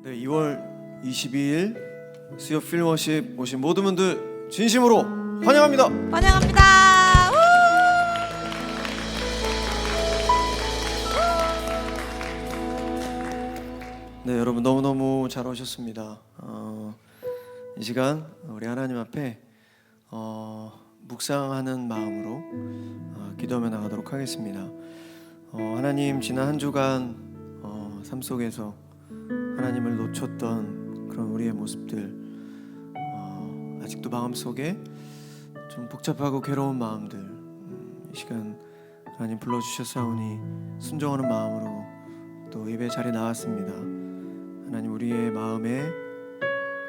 네, 2월 22일 수요 필워십 오신 모든 분들 진심으로 환영합니다. 환영합니다. 네, 여러분 너무너무 잘 오셨습니다. 이 시간 우리 하나님 앞에 묵상하는 마음으로 기도하며 나가도록 하겠습니다. 하나님, 지난 한 주간 삶 속에서 하나님을 놓쳤던 그런 우리의 모습들, 아직도 마음속에 좀 복잡하고 괴로운 마음들, 이 시간 하나님 불러주셨사오니 순종하는 마음으로 또 예배 자리에 나왔습니다. 하나님, 우리의 마음에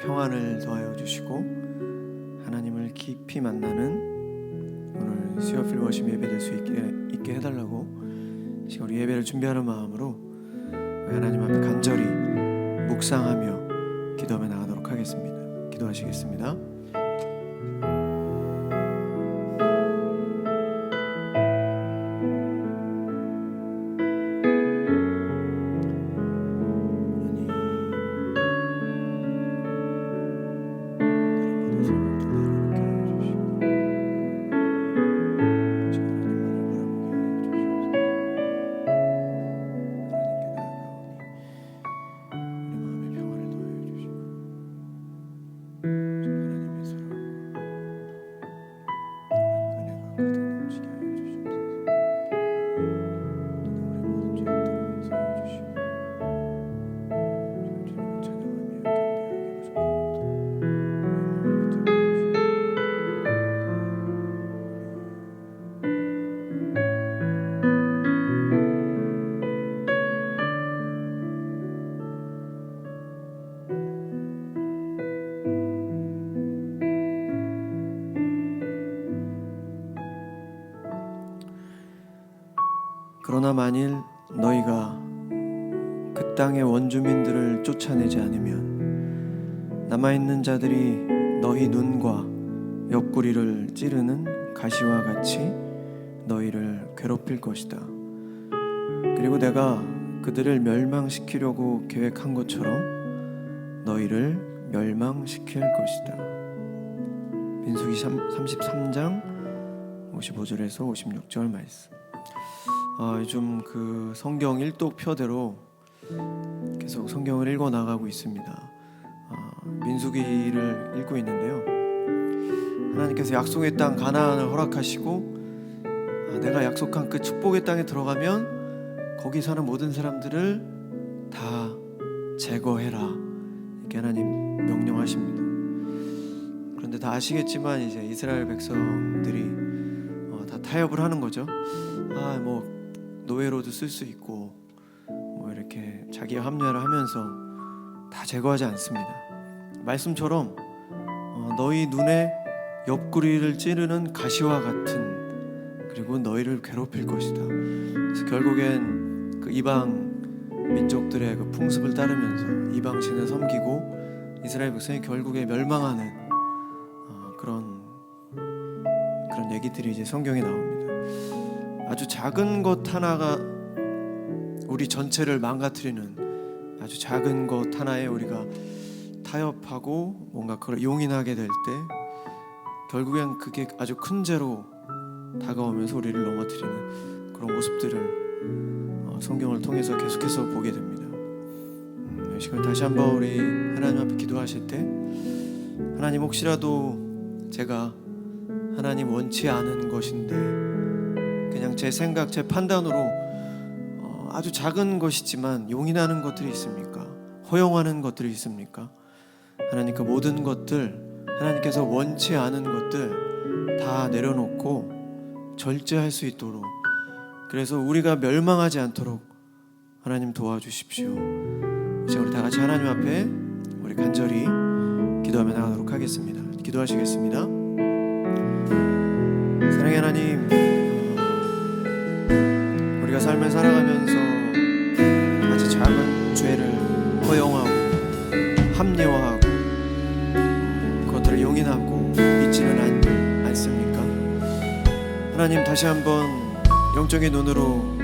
평안을 더하여 주시고 하나님을 깊이 만나는 오늘 수요 필워십 예배 될 수 있게 해달라고 지금 우리 예배를 준비하는 마음으로 하나님 앞에 간절히 묵상하며 기도하며 나가도록 하겠습니다. 기도하시겠습니다. 그러나 만일 너희가 그 땅의 원주민들을 쫓아내지 않으면 남아있는 자들이 너희 눈과 옆구리를 찌르는 가시와 같이 너희를 괴롭힐 것이다. 그리고 내가 그들을 멸망시키려고 계획한 것처럼 너희를 멸망시킬 것이다. 민수기 33장 55절에서 56절 말씀. 요즘 그 성경 일독표대로 계속 성경을 읽어 나가고 있습니다. 민수기를 읽고 있는데요. 하나님께서 약속의 땅 가나안을 허락하시고 내가 약속한 그 축복의 땅에 들어가면 거기 사는 모든 사람들을 다 제거해라, 이렇게 하나님 명령하십니다. 그런데 다 아시겠지만 이제 이스라엘 백성들이 다 타협을 하는 거죠. 뭐 노예로도 쓸 수 있고 뭐 이렇게 자기와 합리화를 하면서 다 제거하지 않습니다. 말씀처럼 너희 눈에 옆구리를 찌르는 가시와 같은, 그리고 너희를 괴롭힐 것이다. 그래서 결국엔 그 이방 민족들의 그 풍습을 따르면서 이방 신을 섬기고 이스라엘 백성이 결국에 멸망하는 그런 얘기들이 이제 성경에 나옵니다. 아주 작은 것 하나가 우리 전체를 망가뜨리는, 아주 작은 것 하나에 우리가 타협하고 뭔가 그걸 용인하게 될 때 결국엔 그게 아주 큰 죄로 다가오면서 우리를 넘어뜨리는 그런 모습들을 성경을 통해서 계속해서 보게 됩니다. 이 시간 다시 한번 우리 하나님 앞에 기도하실 때, 하나님, 혹시라도 제가 하나님 원치 않은 것인데 그냥 제 생각, 제 판단으로 아주 작은 것이지만 용인하는 것들이 있습니까? 허용하는 것들이 있습니까? 하나님, 그 모든 것들, 하나님께서 원치 않은 것들 다 내려놓고 절제할 수 있도록, 그래서 우리가 멸망하지 않도록 하나님 도와주십시오. 이제 우리 다 같이 하나님 앞에 우리 간절히 기도하며 나가도록 하겠습니다. 기도하시겠습니다. 사랑의 하나님, 우리가 삶을 살아가면서 아주 작은 죄를 허용하고 합리화하고 그것들을 용인하고 믿지는 않습니까? 하나님, 다시 한번 영적인 눈으로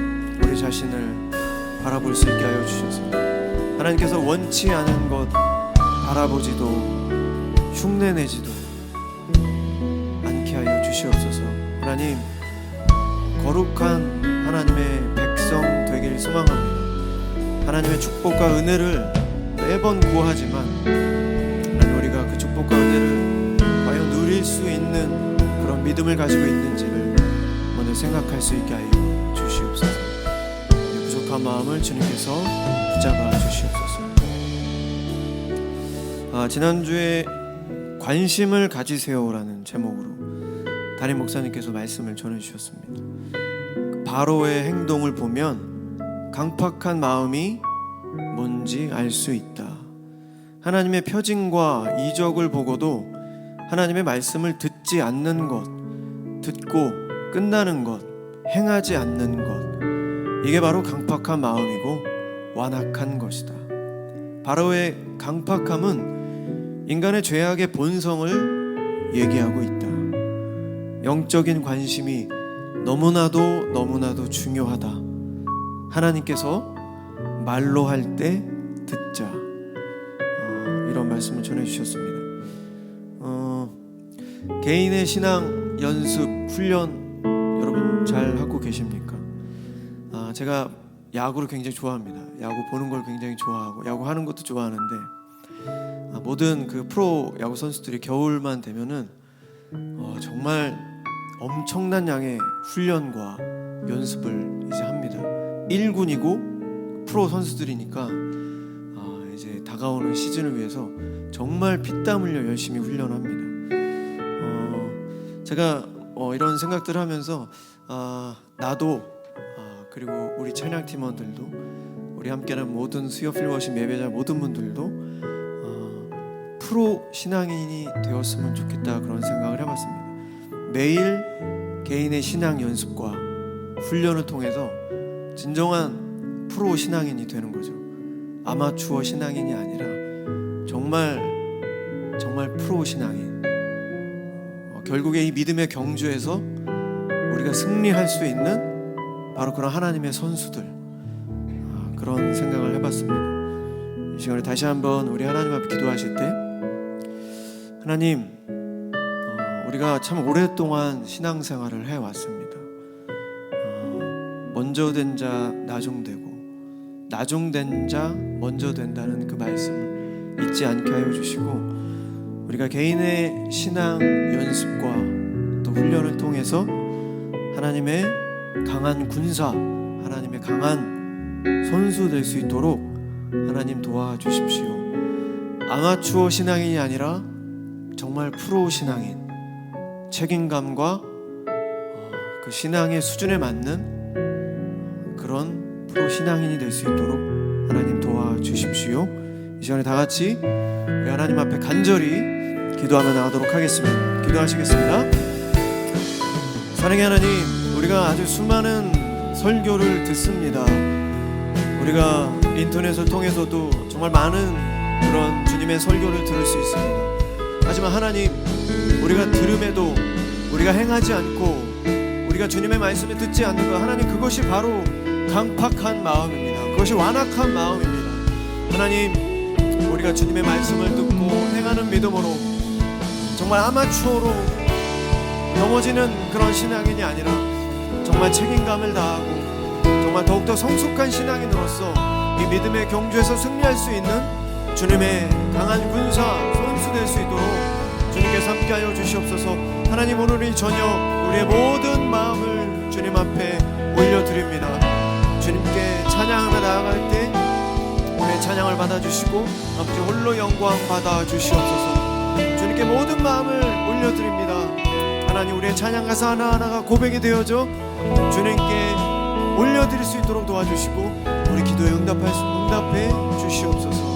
우리 자신을 바라볼 수 있게 하여 주셔서 하나님께서 원치 않은 것 바라보지도 흉내내지도 않게 하여 주시옵소서. 하나님, 거룩한 하나님의 백성 되길 소망합니다. 하나님의 축복과 은혜를 매번 구하지만 하나님, 우리가 그 축복과 은혜를 과연 누릴 수 있는 그런 믿음을 가지고 있는지를 먼저 생각할 수 있게 하여 주시옵소서. 부족한 마음을 주님께서 붙잡아 주시옵소서. 지난주에 관심을 가지세요라는 제목으로 담임 목사님께서 말씀을 전해주셨습니다. 바로의 행동을 보면 강팍한 마음이 뭔지 알 수 있다. 하나님의 표징과 이적을 보고도 하나님의 말씀을 듣지 않는 것, 듣고 끝나는 것, 행하지 않는 것, 이게 바로 강팍한 마음이고 완악한 것이다. 바로의 강팍함은 인간의 죄악의 본성을 얘기하고 있다. 영적인 관심이 너무나도 중요하다. 하나님께서 말로 할 때 듣자. 이런 말씀을 전해주셨습니다. 개인의 신앙 연습 훈련 여러분 잘 하고 계십니까? 제가 야구를 굉장히 좋아합니다. 야구 보는 걸 굉장히 좋아하고 야구 하는 것도 좋아하는데 모든 그 프로 야구 선수들이 겨울만 되면은 정말 엄청난 양의 훈련과 연습을 이제 합니다. 1군이고 프로 선수들이니까 이제 다가오는 시즌을 위해서 정말 피땀 흘려 열심히 훈련합니다. 제가 이런 생각들을 하면서 나도 그리고 우리 찬양 팀원들도 우리 함께하는 모든 수요 필워십 예배자 모든 분들도 프로 신앙인이 되었으면 좋겠다 그런 생각을 해봤습니다. 매일 개인의 신앙 연습과 훈련을 통해서 진정한 프로 신앙인이 되는 거죠. 아마추어 신앙인이 아니라 정말 프로 신앙인. 결국에 이 믿음의 경주에서 우리가 승리할 수 있는 바로 그런 하나님의 선수들, 그런 생각을 해봤습니다. 이 시간에 다시 한번 우리 하나님 앞에 기도하실 때 하나님, 우리가 참 오랫동안 신앙생활을 해왔습니다. 먼저 된 자 나중되고 나중된 자 먼저 된다는 그 말씀을 잊지 않게 하여 주시고, 우리가 개인의 신앙 연습과 또 훈련을 통해서 하나님의 강한 군사, 하나님의 강한 선수 될 수 있도록 하나님 도와주십시오. 아마추어 신앙인이 아니라 정말 프로 신앙인, 책임감과 그 신앙의 수준에 맞는 그런 프로 신앙인이 될 수 있도록 하나님 도와주십시오. 이 시간에 다 같이 우리 하나님 앞에 간절히 기도하며 나가도록 하겠습니다. 기도하시겠습니다. 사랑의 하나님, 우리가 아주 수많은 설교를 듣습니다. 우리가 인터넷을 통해서도 정말 많은 그런 주님의 설교를 들을 수 있습니다. 하지만 하나님, 우리가 들음에도 우리가 행하지 않고 우리가 주님의 말씀을 듣지 않는 것, 하나님, 그것이 바로 강팍한 마음입니다. 그것이 완악한 마음입니다. 하나님, 우리가 주님의 말씀을 듣고 행하는 믿음으로 정말 아마추어로 넘어지는 그런 신앙인이 아니라 정말 책임감을 다하고 정말 더욱더 성숙한 신앙인으로서 이 믿음의 경주에서 승리할 수 있는 주님의 강한 군사, 선수 될 수 있도록 주님께서 함께하여 주시옵소서. 하나님, 오늘 이 저녁 우리의 모든 마음을 주님 앞에 올려드립니다. 주님께 찬양하며 나아갈 때 우리의 찬양을 받아주시고 아버지 홀로 영광 받아주시옵소서. 주님께 모든 마음을 올려드립니다. 하나님, 우리의 찬양 가사 하나하나가 고백이 되어져 주님께 올려드릴 수 있도록 도와주시고 우리 기도에 응답해 주시옵소서.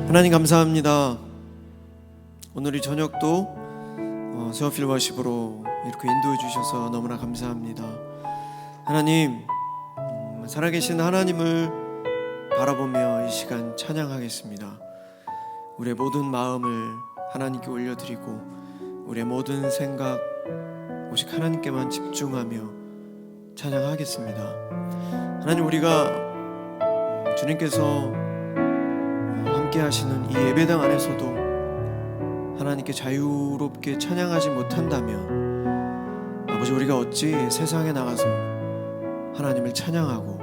하나님, 감사합니다. 오늘 이 저녁도 세워필 워십으로 이렇게 인도해 주셔서 너무나 감사합니다. 하나님, 살아계신 하나님을 바라보며 이 시간 찬양하겠습니다. 우리의 모든 마음을 하나님께 올려드리고 우리의 모든 생각 오직 하나님께만 집중하며 찬양하겠습니다. 하나님, 우리가 주님께서 함께 하시는 이 예배당 안에서도 하나님께 자유롭게 찬양하지 못한다면 아버지, 우리가 어찌 세상에 나가서 하나님을 찬양하고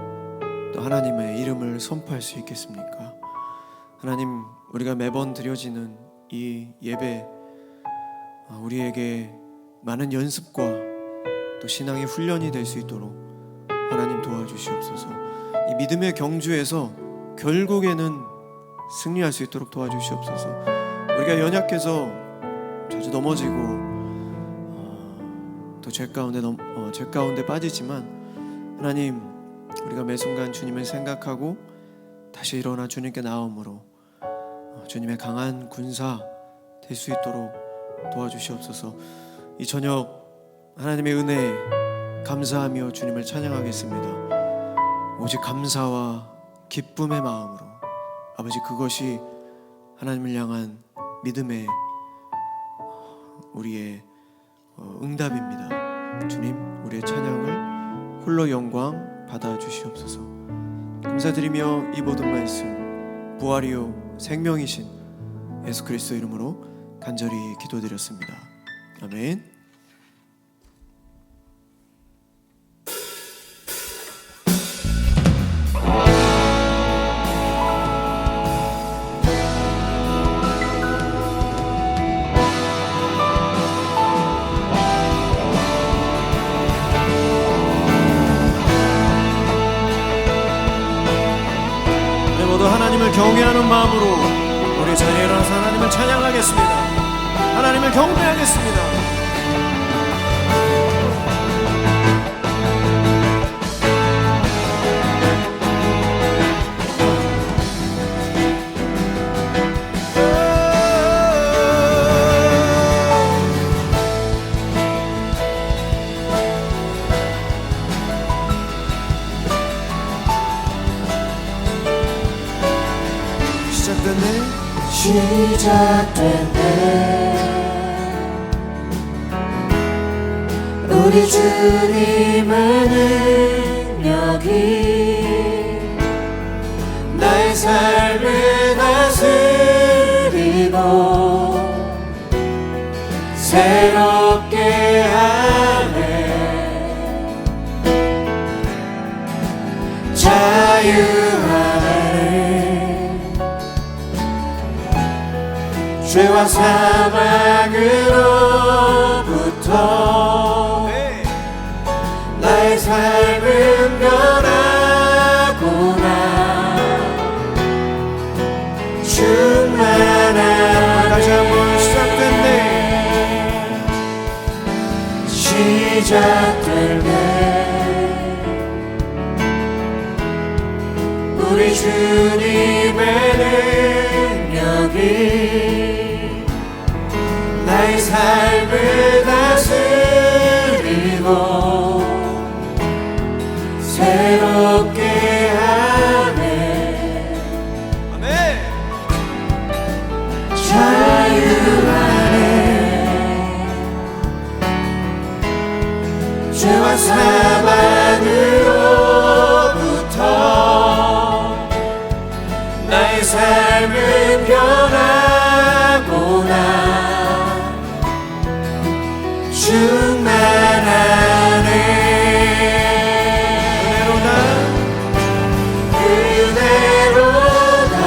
또 하나님의 이름을 선포할 수 있겠습니까? 하나님, 우리가 매번 드려지는 이 예배, 우리에게 많은 연습과 또 신앙의 훈련이 될 수 있도록 하나님 도와주시옵소서. 이 믿음의 경주에서 결국에는 승리할 수 있도록 도와주시옵소서. 우리가 연약해서 자주 넘어지고 또 죄 가운데 빠지지만 하나님, 우리가 매 순간 주님을 생각하고 다시 일어나 주님께 나옴으로 주님의 강한 군사 될 수 있도록 도와주시옵소서. 이 저녁 하나님의 은혜에 감사하며 주님을 찬양하겠습니다. 오직 감사와 기쁨의 마음으로 아버지, 그것이 하나님을 향한 믿음의 우리의 응답입니다. 주님, 우리의 찬양을 홀로 영광 받아 주시옵소서. 감사드리며 이 모든 말씀 부활이요 생명이신 예수 그리스도 이름으로 간절히 기도드렸습니다. 아멘. 하나님을 경외하는 마음으로 우리 자리에 일어나서 하나님을 찬양하겠습니다. 하나님을 경배하겠습니다. 시작됐네. 우리 주님의 능력이 나의 삶을 다스리고 새롭게 하네. 자유하네. 죄와 사망으로부터 나의 삶은 변하구나. 충만한 다시 한번 시작됐네. 우리 주님의 능력이 나의 삶을 다스리고 새롭게 하네. 아멘. 자유하네. 죄와 사망으로부터 나의 삶은 변하구나. 충만하네. 은혜로다.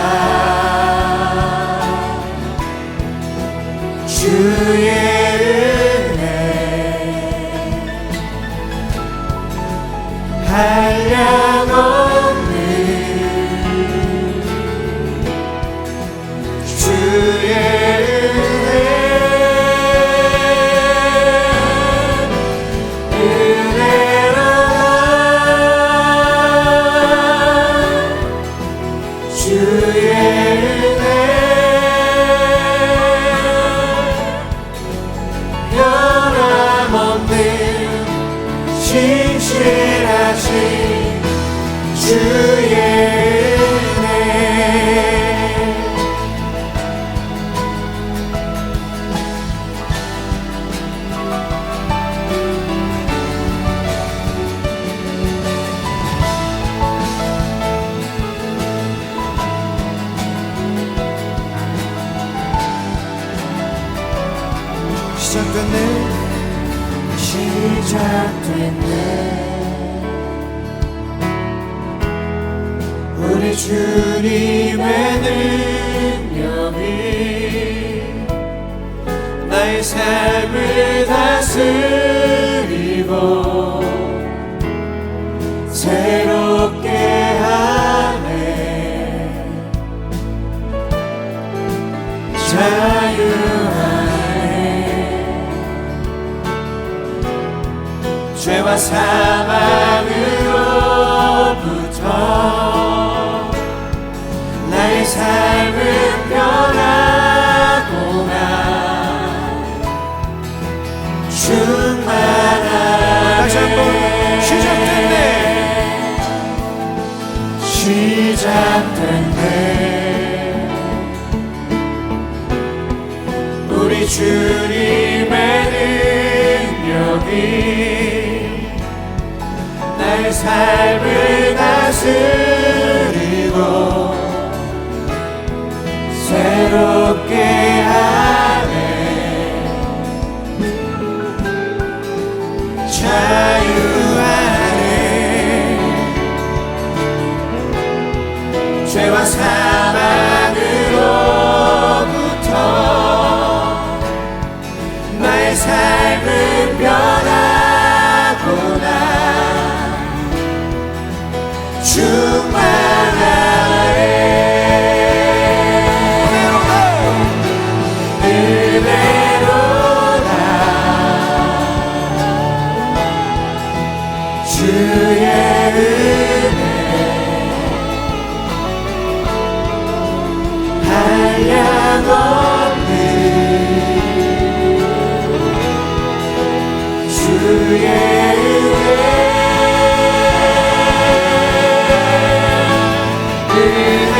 주의 은혜 한량없는 주의 신실하신 주의 은혜 시작됐네. 우리 주님의 능력이 나의 삶을 다스리고 새롭게 하네. 자유하네. 죄와 사망으로부터 나의 삶은 변하구나. 충만하네. 다시 한번 시작됐네. 시작됐네. 우리 주님의 능력이 나의 삶을 다스리고 새롭게 하네. 자유하네. 죄와 사망으로부터 나의 삶은 변하구나. 충만하네. 은혜로다. 주의 은혜 한량없는 주의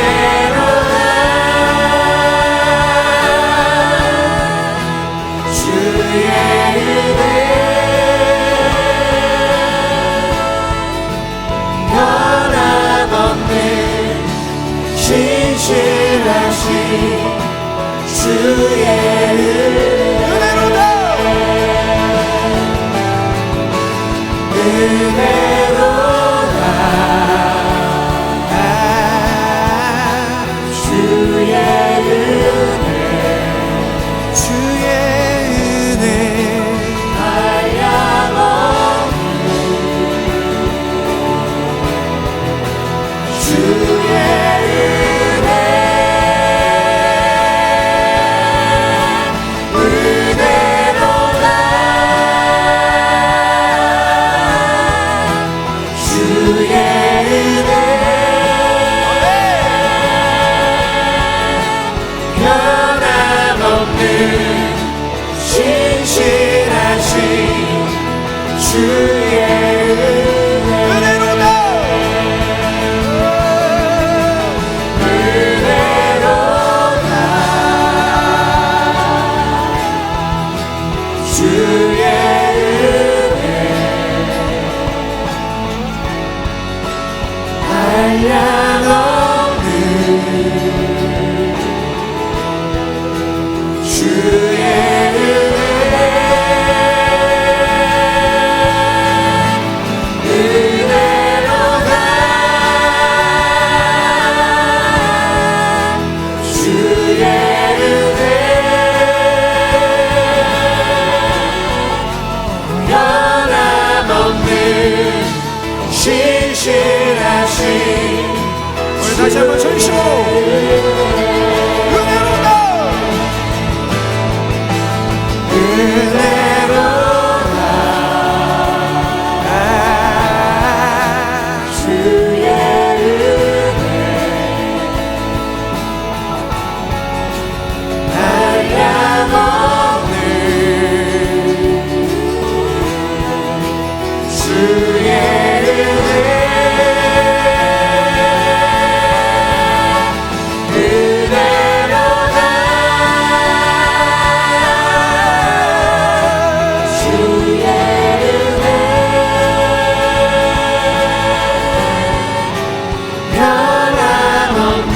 은혜로다. 주의 은혜 변함없는 신실하신 주의 은혜로다. 은혜로다. 주의 은혜 주의 은혜 한량없는 주의 은혜 은혜로다. 주의 은혜 변함없는 신실하신 주의 은혜로다. 은혜로다. 주의 은혜 한량없는 주의 은혜로다. 주의 은혜 변함없는 신실하신 우리 다시 한번 전심으로 은혜로다. 은혜로다. 주의 은혜 한량없는 주의 은혜 은혜로다. 주의 은혜 변함없는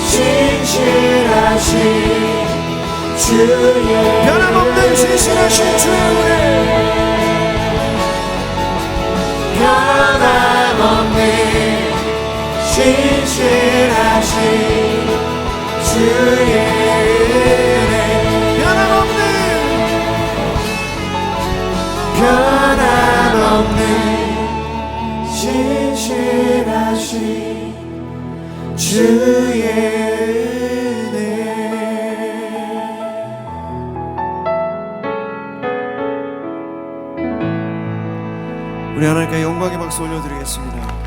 신실하신 주의 변함없는 신실하신 주의 은혜 진실하신 주의 은혜 변함없는 진실하신 주의 은혜. 우리 하나님께 영광의 박수 올려드리겠습니다.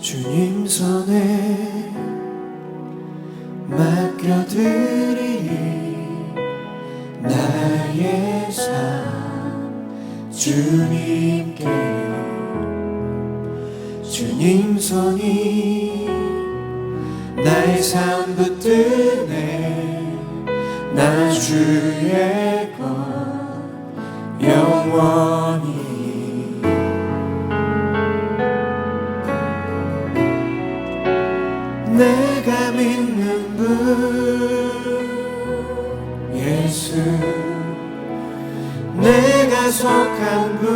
주님 손에 맡겨드리니 나의 삶 주님께. 주님 손이 나의 삶 붙드네. 나 주의 것 영원히. 내가 믿는 분 예수, 내가 속한 분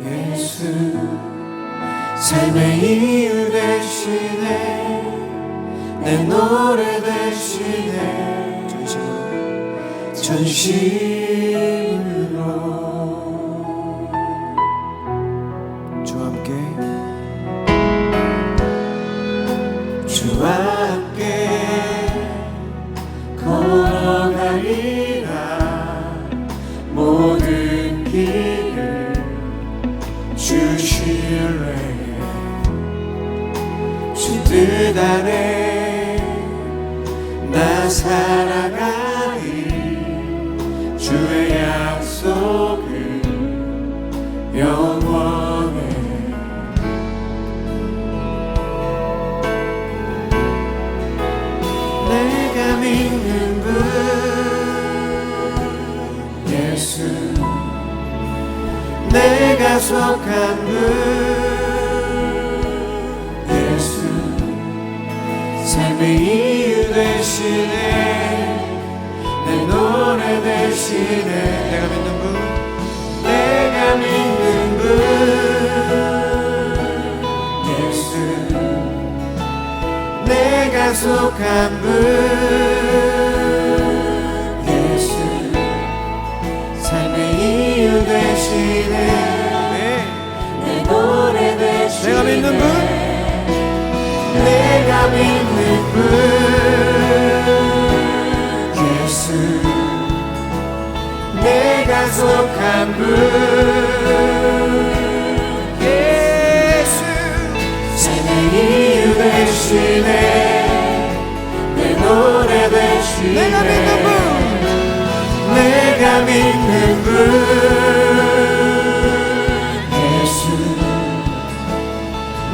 예수, 삶의 이유 되시네. 내 노래 되시네. 전심으로 주와 함께 주와 함께 걸어가리라. 모든 길을 주실래. 주 뜻 아래 나 살아가리. 주의 약속은 영원해. 내가 믿는 분 예수, 내가 속한 분 예수, 삶의 이유 되시네. 내 노래 되시네. 내가 믿는 분, 내가 믿는 분 예수, 내가 속한 분 예수, 삶의 이유 되시네. 내 노래 되시네. 내가 믿는 분, 내가 믿는 분 예수, 내가 속한 분 예수, 삶의 이유 되시네. 내 노래 되시네. 내가 믿는 분, 내가 믿는 분 예수,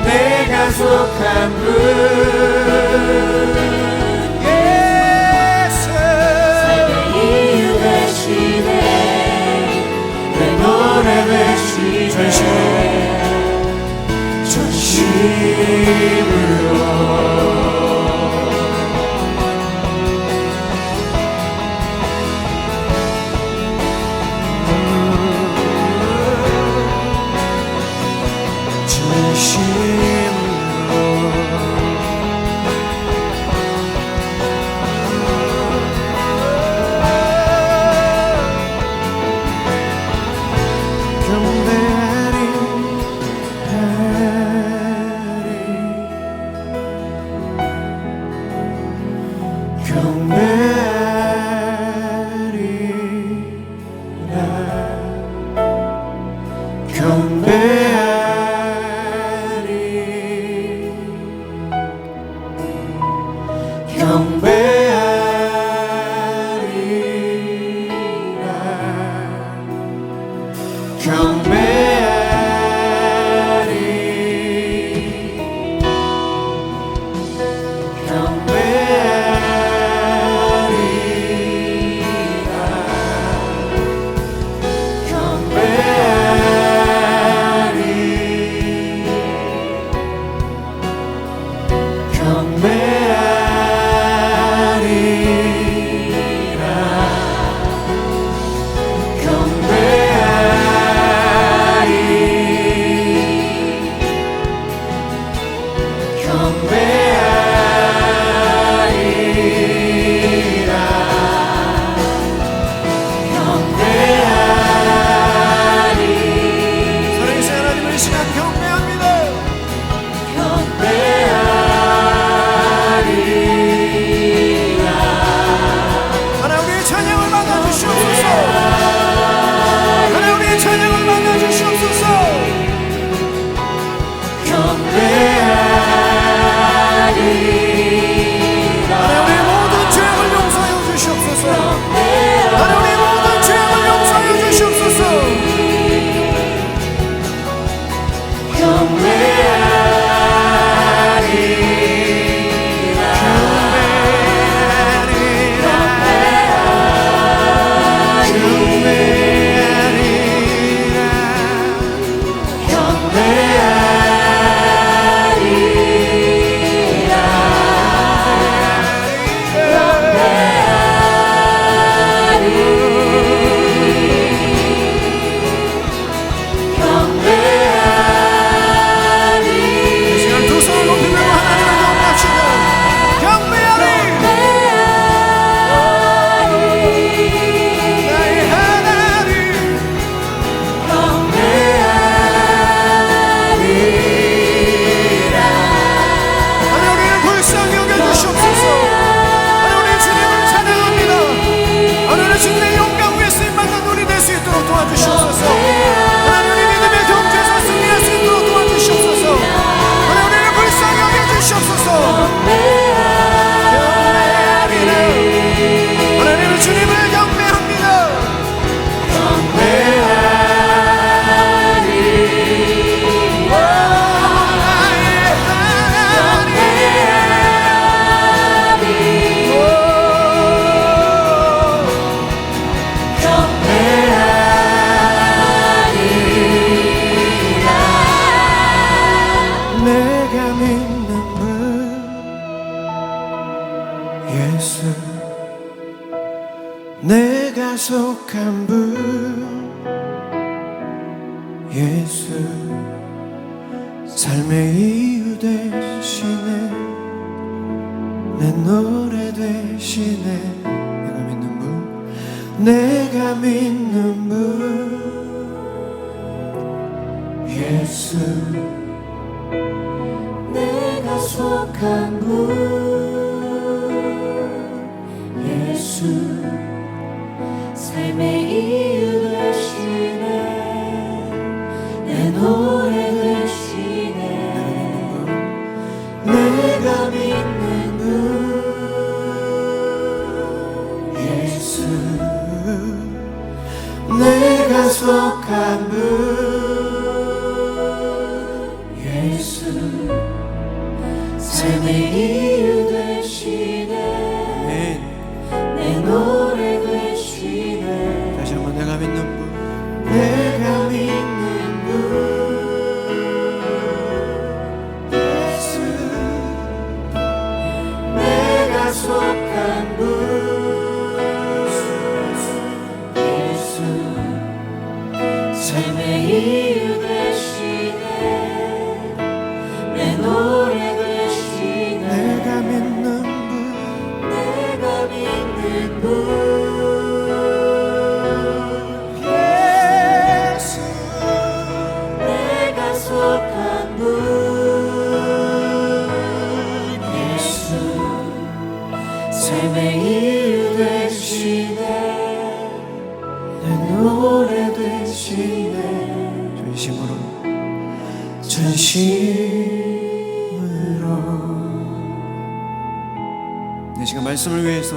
내가 속한 분 예수, 삶의 이유 되시네. 내 노래 되시네. 전심으로 예수 삶의 이유 되시네 내 노래 되시네 내가 믿는 분 예수 내가 속한 분 예수 삶의 이유 되시네 내 노래 되시네 내가 믿는 분 예수 내가 속한 분 예수 삶의 이유 되시네 내 노래 되시네 다시 한번 내가 믿는 분 내가 믿는 분 예수 내가 속한 분 예수 삶의 이유 되시네 내 노래 되시네 내가 믿는 분 내가 믿는 분 예수 내가 속한 분 예수 삶의 이유 되시네 내 노래 되시네 전심으로 내 시간 말씀을 위해서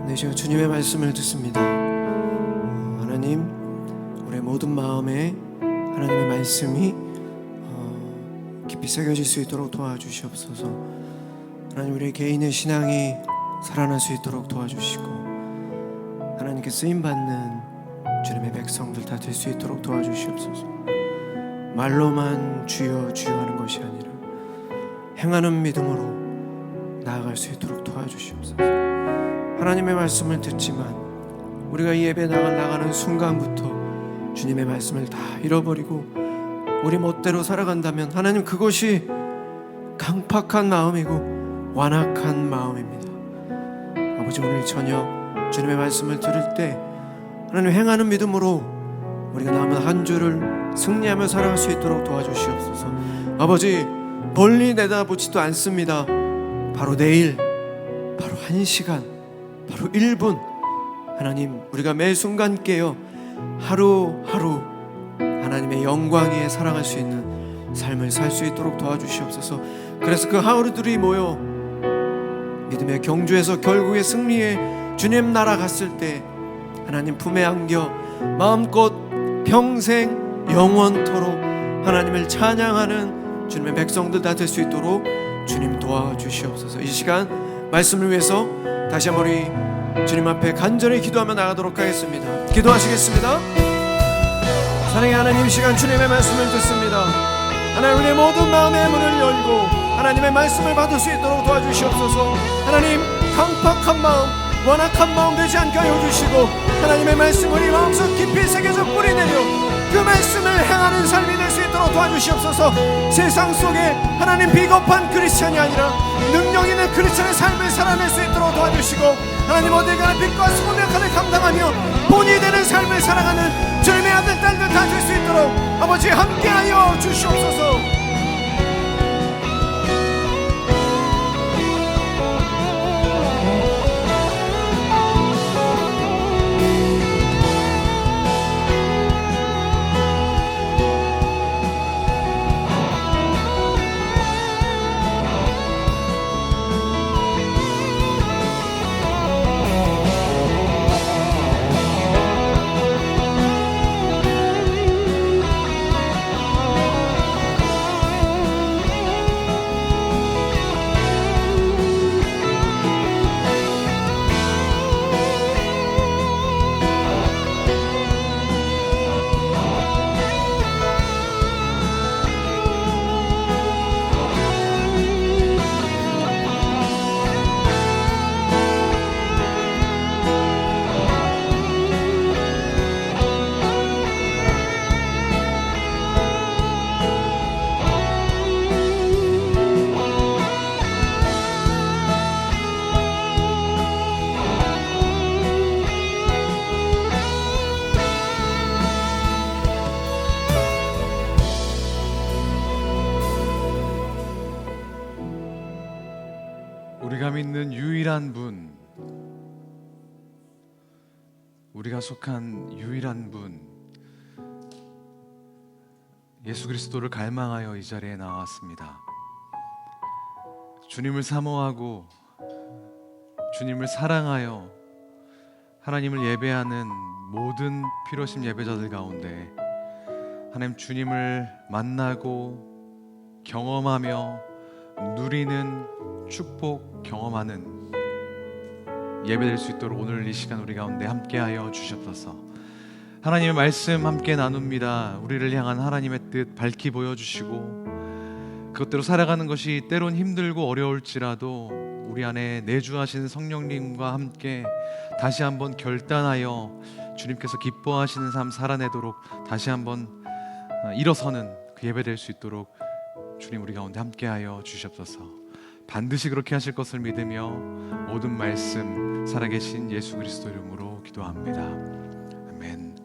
내 시간 주님의 말씀을 듣습니다. 하나님, 우리의 모든 마음에 하나님의 말씀이 깊이 새겨질 수 있도록 도와주시옵소서. 하나님, 우리의 개인의 신앙이 살아날 수 있도록 도와주시고 하나님께 쓰임받는 주님의 백성들 다 될 수 있도록 도와주시옵소서. 말로만 주여 주여 하는 것이 아니라 행하는 믿음으로 나아갈 수 있도록 도와주시옵소서. 하나님의 말씀을 듣지만 우리가 이 예배 나가는 순간부터 주님의 말씀을 다 잃어버리고 우리 멋대로 살아간다면 하나님, 그것이 강팍한 마음이고 완악한 마음입니다. 아버지, 오늘 저녁 주님의 말씀을 들을 때 하나님, 행하는 믿음으로 우리가 남은 한 주를 승리하며 살아갈 수 있도록 도와주시옵소서. 아버지, 멀리 내다보지도 않습니다. 바로 내일, 바로 1시간, 바로 1분, 하나님, 우리가 매 순간 깨어 하루하루 하나님의 영광 위에 살아갈 수 있는 삶을 살 수 있도록 도와주시옵소서. 그래서 그 하루들이 모여 믿음의 경주에서 결국에 승리에 주님 나라 갔을 때 하나님 품에 안겨 마음껏 평생 영원토록 하나님을 찬양하는 주님의 백성들 다 될 수 있도록 주님 도와주시옵소서. 이 시간 말씀을 위해서 다시 한번 우리 주님 앞에 간절히 기도하며 나가도록 하겠습니다. 기도하시겠습니다. 사랑의 하나님, 이 시간 주님의 말씀을 듣습니다. 하나님, 우리의 모든 마음의 문을 열고 하나님의 말씀을 받을 수 있도록 도와주시옵소서. 하나님, 강팍한 마음, 완악한 마음 되지 않게 하여 주시고 하나님의 말씀을 우리 마음속 깊이 새겨서 뿌리내려 그 말씀을 행하는 삶이 될 수 있도록 도와주시옵소서. 세상 속에 하나님 비겁한 크리스찬이 아니라 능력 있는 크리스찬의 삶을 살아낼 수 있도록 도와주시고 하나님, 어딜 가나 빛과 수고의 역할을 감당하며 본이 되는 삶을 살아가는 주님의 아들 딸들 다 될 수 있도록 아버지 함께하여 주시옵소서. 유일한 분, 우리가 속한 유일한 분, 예수 그리스도를 갈망하여 이 자리에 나왔습니다. 주님을 사모하고 주님을 사랑하여 하나님을 예배하는 모든 필요심 예배자들 가운데 하나님 주님을 만나고 경험하며 누리는 축복 경험하는 예배될 수 있도록 오늘 이 시간 우리 가운데 함께하여 주시옵소서. 하나님의 말씀 함께 나눕니다. 우리를 향한 하나님의 뜻 밝히 보여주시고 그것대로 살아가는 것이 때론 힘들고 어려울지라도 우리 안에 내주하시는 성령님과 함께 다시 한번 결단하여 주님께서 기뻐하시는 삶 살아내도록 다시 한번 일어서는 그 예배될 수 있도록 주님 우리 가운데 함께하여 주시옵소서. 반드시 그렇게 하실 것을 믿으며 모든 말씀 살아계신 예수 그리스도 이름으로 기도합니다. 아멘.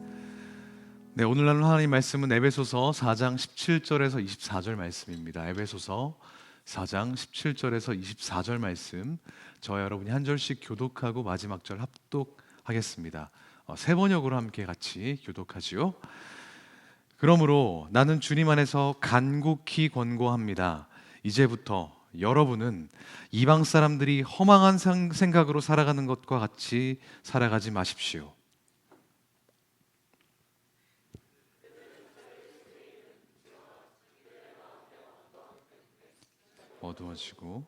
네, 오늘 나눌 하나님 말씀은 에베소서 4장 17절에서 24절 말씀입니다. 에베소서 4장 17절에서 24절 말씀, 저와 여러분이 한 절씩 교독하고 마지막 절 합독하겠습니다. 세 번역으로 함께 같이 교독하지요. 그러므로 나는 주님 안에서 간곡히 권고합니다. 이제부터 여러분은 이방 사람들이 허망한 생각으로 살아가는 것과 같이 살아가지 마십시오. 어두워지고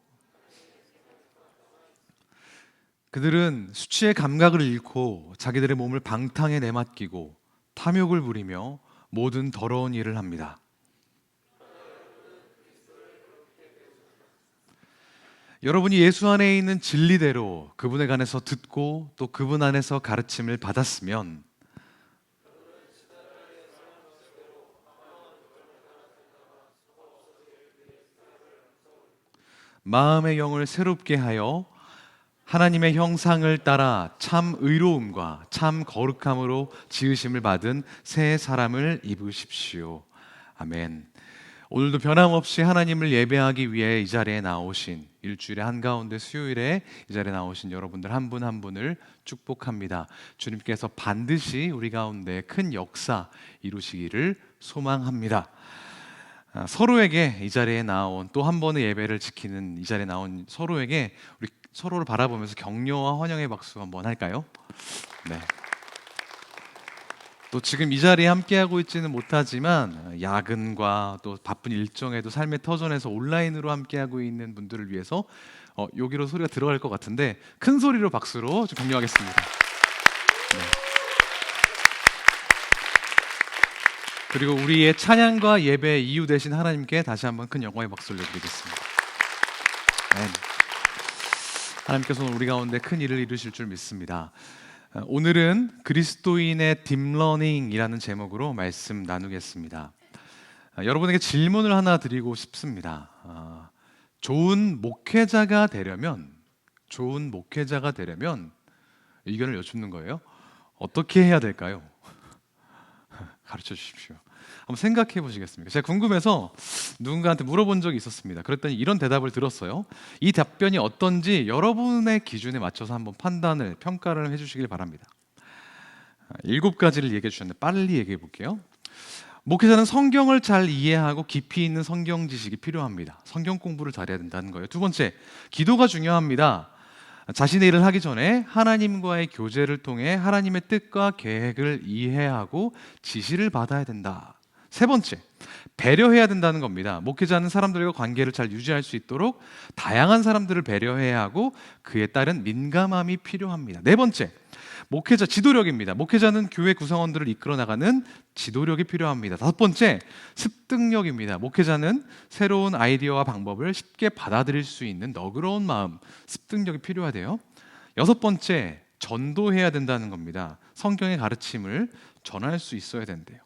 그들은 수치의 감각을 잃고 자기들의 몸을 방탕에 내맡기고 탐욕을 부리며 모든 더러운 일을 합니다. 여러분이 예수 안에 있는 진리대로 그분에 관해서 듣고 또 그분 안에서 가르침을 받았으면 마음의 영을 새롭게 하여 하나님의 형상을 따라 참 의로움과 참 거룩함으로 지으심을 받은 새 사람을 입으십시오. 아멘. 오늘도 변함없이 하나님을 예배하기 위해 이 자리에 나오신, 일주일에 한가운데 수요일에 이 자리에 나오신 여러분들 한 분 한 분을 축복합니다. 주님께서 반드시 우리 가운데 큰 역사 이루시기를 소망합니다. 서로에게 이 자리에 나온 또 한 번의 예배를 지키는 이 자리에 나온 서로에게 우리 서로를 바라보면서 격려와 환영의 박수 한번 할까요? 네. 또 지금 이 자리에 함께하고 있지는 못하지만 야근과 또 바쁜 일정에도 삶의 터전에서 온라인으로 함께하고 있는 분들을 위해서 여기로 소리가 들어갈 것 같은데 큰 소리로 박수로 좀 격려하겠습니다. 네. 그리고 우리의 찬양과 예배의 이유 되신 하나님께 다시 한번 큰 영광의 박수를 드리겠습니다. 네. 하나님께서는 우리 가운데 큰 일을 이루실 줄 믿습니다. 오늘은 그리스도인의 딥러닝이라는 제목으로 말씀 나누겠습니다. 여러분에게 질문을 하나 드리고 싶습니다. 좋은 목회자가 되려면 의견을 여쭙는 거예요. 어떻게 해야 될까요? 가르쳐 주십시오. 한번 생각해 보시겠습니까? 제가 궁금해서 누군가한테 물어본 적이 있었습니다. 그랬더니 이런 대답을 들었어요. 이 답변이 어떤지 여러분의 기준에 맞춰서 한번 판단을, 평가를 해주시길 바랍니다. 7가지를 얘기해 주셨는데 빨리 얘기해 볼게요. 목회자는 성경을 잘 이해하고 깊이 있는 성경 지식이 필요합니다. 성경 공부를 잘해야 된다는 거예요. 두 번째, 기도가 중요합니다. 자신의 일을 하기 전에 하나님과의 교제를 통해 하나님의 뜻과 계획을 이해하고 지시를 받아야 된다. 세 번째, 배려해야 된다는 겁니다. 목회자는 사람들과 관계를 잘 유지할 수 있도록 다양한 사람들을 배려해야 하고 그에 따른 민감함이 필요합니다. 네 번째, 목회자 지도력입니다. 목회자는 교회 구성원들을 이끌어 나가는 지도력이 필요합니다. 다섯 번째, 습득력입니다. 목회자는 새로운 아이디어와 방법을 쉽게 받아들일 수 있는 너그러운 마음, 습득력이 필요하대요. 여섯 번째, 전도해야 된다는 겁니다. 성경의 가르침을 전할 수 있어야 된대요.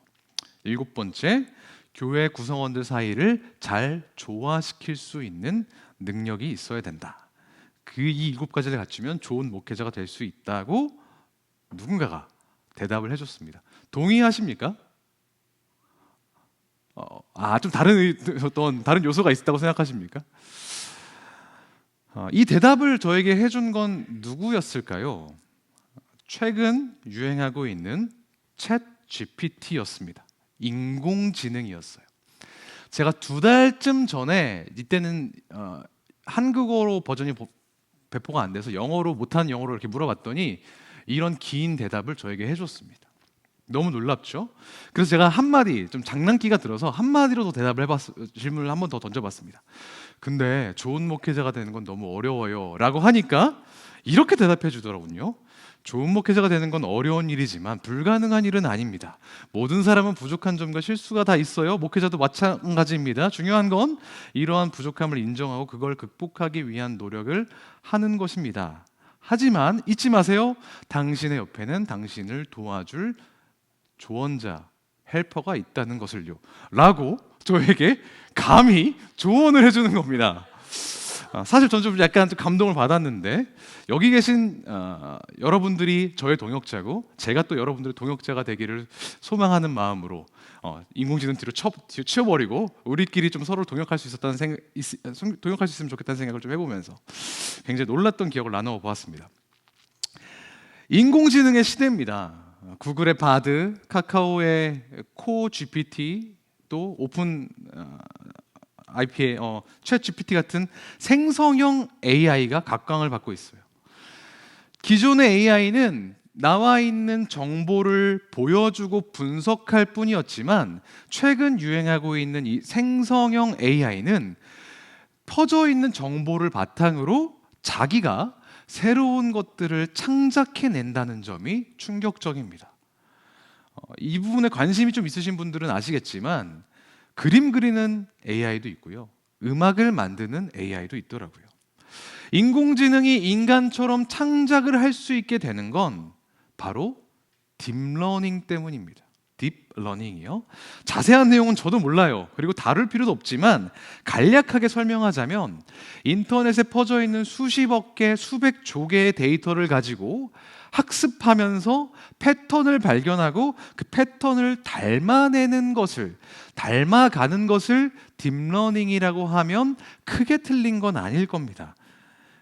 일곱 번째, 교회 구성원들 사이를 잘 조화시킬 수 있는 능력이 있어야 된다. 이 7가지를 갖추면 좋은 목회자가 될 수 있다고 누군가가 대답을 해줬습니다. 동의하십니까? 좀 다른 요소가 있다고 생각하십니까? 이 대답을 저에게 해준 건 누구였을까요? 최근 유행하고 있는 챗 GPT였습니다. 인공지능이었어요. 제가 2달쯤 전에, 이때는 한국어로 버전이 배포가 안 돼서 영어로, 못하는 영어로 이렇게 물어봤더니 이런 긴 대답을 저에게 해줬습니다. 너무 놀랍죠? 그래서 제가 한마디, 좀 장난기가 들어서 한마디로 더 대답을 질문을 한 번 더 던져봤습니다. 근데 좋은 목회자가 되는 건 너무 어려워요 라고 하니까 이렇게 대답해 주더라고요. 좋은 목회자가 되는 건 어려운 일이지만 불가능한 일은 아닙니다. 모든 사람은 부족한 점과 실수가 다 있어요. 목회자도 마찬가지입니다. 중요한 건 이러한 부족함을 인정하고 그걸 극복하기 위한 노력을 하는 것입니다. 하지만 잊지 마세요. 당신의 옆에는 당신을 도와줄 조언자, 헬퍼가 있다는 것을요 라고 저에게 감히 조언을 해주는 겁니다. 사실 저는 좀 약간 감동을 받았는데, 여기 계신 여러분들이 저의 동역자고 제가 또 여러분들의 동역자가 되기를 소망하는 마음으로 인공지능 뒤로 치워버리고 우리끼리 좀 서로 동역할 수 있으면 좋겠다는 생각을 좀 해보면서 굉장히 놀랐던 기억을 나누어 보았습니다. 인공지능의 시대입니다. 구글의 바드, 카카오의 코 GPT, 또 오픈 IP의 챗 GPT 같은 생성형 AI가 각광을 받고 있어요. 기존의 AI는 나와 있는 정보를 보여주고 분석할 뿐이었지만, 최근 유행하고 있는 이 생성형 AI는 퍼져 있는 정보를 바탕으로 자기가 새로운 것들을 창작해낸다는 점이 충격적입니다. 이 부분에 관심이 좀 있으신 분들은 아시겠지만 그림 그리는 AI도 있고요, 음악을 만드는 AI도 있더라고요. 인공지능이 인간처럼 창작을 할 수 있게 되는 건 바로 딥러닝 때문입니다. 딥러닝이요. 자세한 내용은 저도 몰라요. 그리고 다룰 필요도 없지만 간략하게 설명하자면, 인터넷에 퍼져 있는 수십억 개, 수백조 개의 데이터를 가지고 학습하면서 패턴을 발견하고 그 패턴을 닮아가는 것을 딥러닝이라고 하면 크게 틀린 건 아닐 겁니다.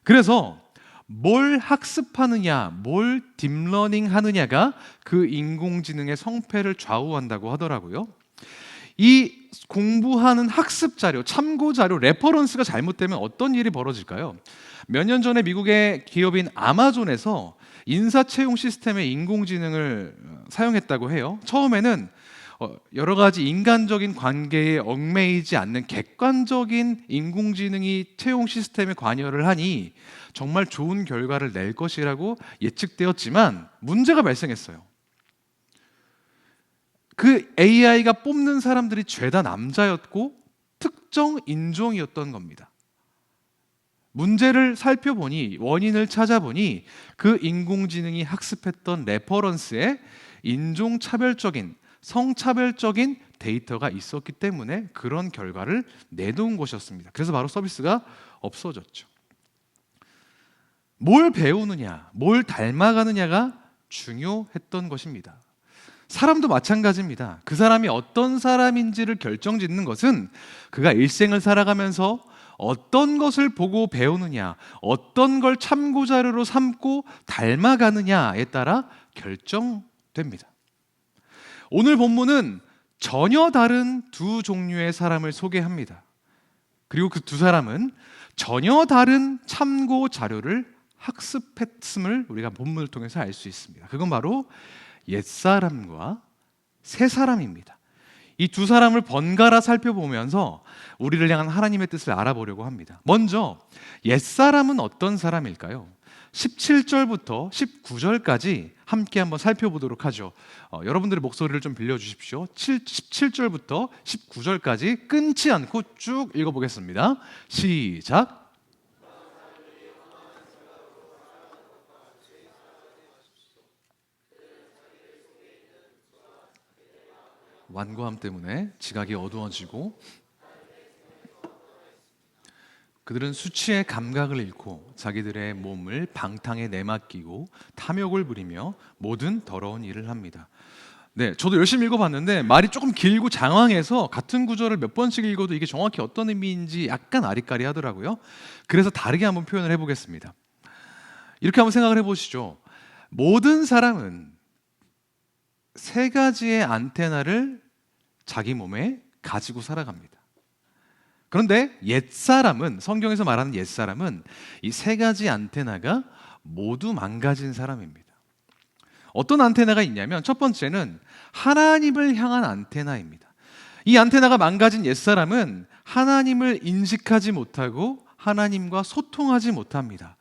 그래서 뭘 학습하느냐, 뭘 딥러닝 하느냐가 그 인공지능의 성패를 좌우한다고 하더라고요. 이 공부하는 학습 자료, 참고 자료, 레퍼런스가 잘못되면 어떤 일이 벌어질까요? 몇 년 전에 미국의 기업인 아마존에서 인사 채용 시스템에 인공지능을 사용했다고 해요. 처음에는 여러 가지 인간적인 관계에 얽매이지 않는 객관적인 인공지능이 채용 시스템에 관여를 하니 정말 좋은 결과를 낼 것이라고 예측되었지만 문제가 발생했어요. 그 AI가 뽑는 사람들이 죄다 남자였고 특정 인종이었던 겁니다. 문제를 살펴보니, 원인을 찾아보니 그 인공지능이 학습했던 레퍼런스에 인종차별적인, 성차별적인 데이터가 있었기 때문에 그런 결과를 내놓은 것이었습니다. 그래서 바로 서비스가 없어졌죠. 뭘 배우느냐, 뭘 닮아가느냐가 중요했던 것입니다. 사람도 마찬가지입니다. 그 사람이 어떤 사람인지를 결정짓는 것은 그가 일생을 살아가면서 어떤 것을 보고 배우느냐, 어떤 걸 참고자료로 삼고 닮아가느냐에 따라 결정됩니다. 오늘 본문은 전혀 다른 두 종류의 사람을 소개합니다. 그리고 그 두 사람은 전혀 다른 참고 자료를 학습했음을 우리가 본문을 통해서 알 수 있습니다. 그건 바로 옛사람과 새사람입니다. 이 두 사람을 번갈아 살펴보면서 우리를 향한 하나님의 뜻을 알아보려고 합니다. 먼저 옛사람은 어떤 사람일까요? 17절부터 19절까지 함께 한번 살펴보도록 하죠. 여러분들의 목소리를 좀 빌려주십시오. 17절부터 19절까지 끊지 않고 쭉 읽어보겠습니다. 시작. 완고함 때문에 지각이 어두워지고 그들은 수치의 감각을 잃고 자기들의 몸을 방탕에 내맡기고 탐욕을 부리며 모든 더러운 일을 합니다. 네, 저도 열심히 읽어봤는데 말이 조금 길고 장황해서 같은 구절을 몇 번씩 읽어도 이게 정확히 어떤 의미인지 약간 아리까리하더라고요. 그래서 다르게 한번 표현을 해보겠습니다. 이렇게 한번 생각을 해보시죠. 모든 사람은 세 가지의 안테나를 자기 몸에 가지고 살아갑니다. 그런데 옛사람은, 성경에서 말하는 옛사람은 이 세 가지 안테나가 모두 망가진 사람입니다. 어떤 안테나가 있냐면 첫 번째는 하나님을 향한 안테나입니다. 이 안테나가 망가진 옛사람은 하나님을 인식하지 못하고 하나님과 소통하지 못합니다.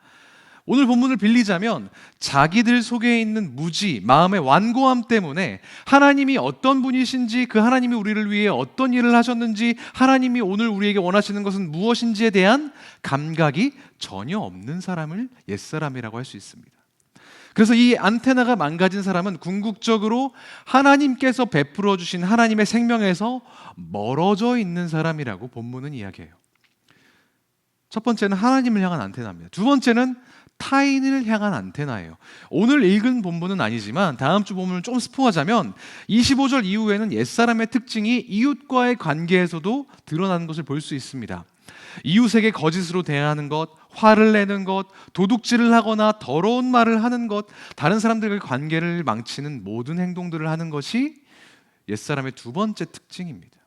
오늘 본문을 빌리자면 자기들 속에 있는 무지, 마음의 완고함 때문에 하나님이 어떤 분이신지, 그 하나님이 우리를 위해 어떤 일을 하셨는지, 하나님이 오늘 우리에게 원하시는 것은 무엇인지에 대한 감각이 전혀 없는 사람을 옛사람이라고 할 수 있습니다. 그래서 이 안테나가 망가진 사람은 궁극적으로 하나님께서 베풀어 주신 하나님의 생명에서 멀어져 있는 사람이라고 본문은 이야기해요. 첫 번째는 하나님을 향한 안테나입니다. 두 번째는 타인을 향한 안테나예요. 오늘 읽은 본문은 아니지만 다음 주 본문을 좀 스포하자면 25절 이후에는 옛사람의 특징이 이웃과의 관계에서도 드러나는 것을 볼 수 있습니다. 이웃에게 거짓으로 대하는 것, 화를 내는 것, 도둑질을 하거나 더러운 말을 하는 것, 다른 사람들과의 관계를 망치는 모든 행동들을 하는 것이 옛사람의 두 번째 특징입니다.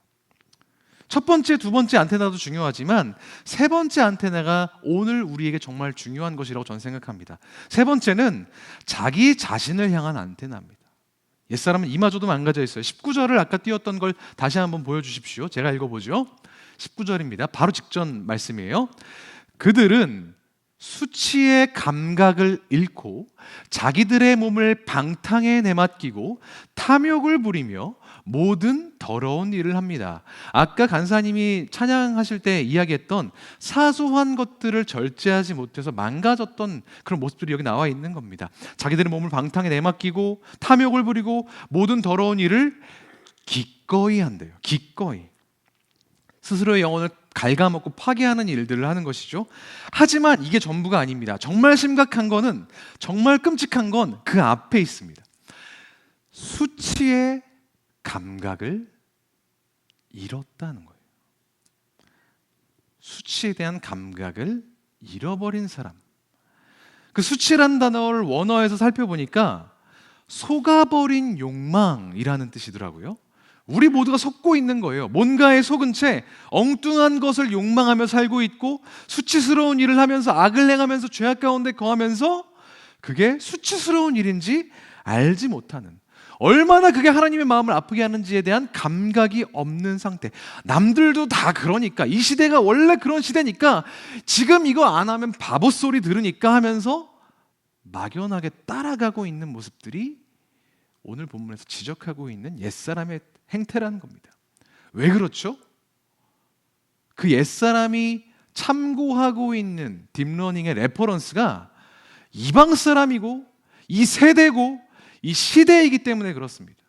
첫 번째, 두 번째 안테나도 중요하지만 세 번째 안테나가 오늘 우리에게 정말 중요한 것이라고 저는 생각합니다. 세 번째는 자기 자신을 향한 안테나입니다. 옛사람은 이마저도 망가져 있어요. 19절을 아까 띄웠던 걸 다시 한번 보여주십시오. 제가 읽어보죠. 19절입니다. 바로 직전 말씀이에요. 그들은 수치의 감각을 잃고 자기들의 몸을 방탕에 내맡기고 탐욕을 부리며 모든 더러운 일을 합니다. 아까 간사님이 찬양하실 때 이야기했던 사소한 것들을 절제하지 못해서 망가졌던 그런 모습들이 여기 나와 있는 겁니다. 자기들의 몸을 방탕에 내맡기고 탐욕을 부리고 모든 더러운 일을 기꺼이 한대요. 기꺼이. 스스로의 영혼을 갉아먹고 파괴하는 일들을 하는 것이죠. 하지만 이게 전부가 아닙니다. 정말 심각한 거는, 정말 끔찍한 건 그 앞에 있습니다. 수치의 감각을 잃었다는 거예요. 수치에 대한 감각을 잃어버린 사람. 그 수치란 단어를 원어에서 살펴보니까 속아버린 욕망이라는 뜻이더라고요. 우리 모두가 속고 있는 거예요. 뭔가에 속은 채 엉뚱한 것을 욕망하며 살고 있고 수치스러운 일을 하면서 악을 행하면서 죄악 가운데 거하면서 그게 수치스러운 일인지 알지 못하는, 얼마나 그게 하나님의 마음을 아프게 하는지에 대한 감각이 없는 상태. 남들도 다 그러니까, 이 시대가 원래 그런 시대니까 지금 이거 안 하면 바보 소리 들으니까 하면서 막연하게 따라가고 있는 모습들이 오늘 본문에서 지적하고 있는 옛사람의 행태라는 겁니다. 왜 그렇죠? 그 옛사람이 참고하고 있는 딥러닝의 레퍼런스가 이방 사람이고 이 세대고 이 시대이기 때문에 그렇습니다.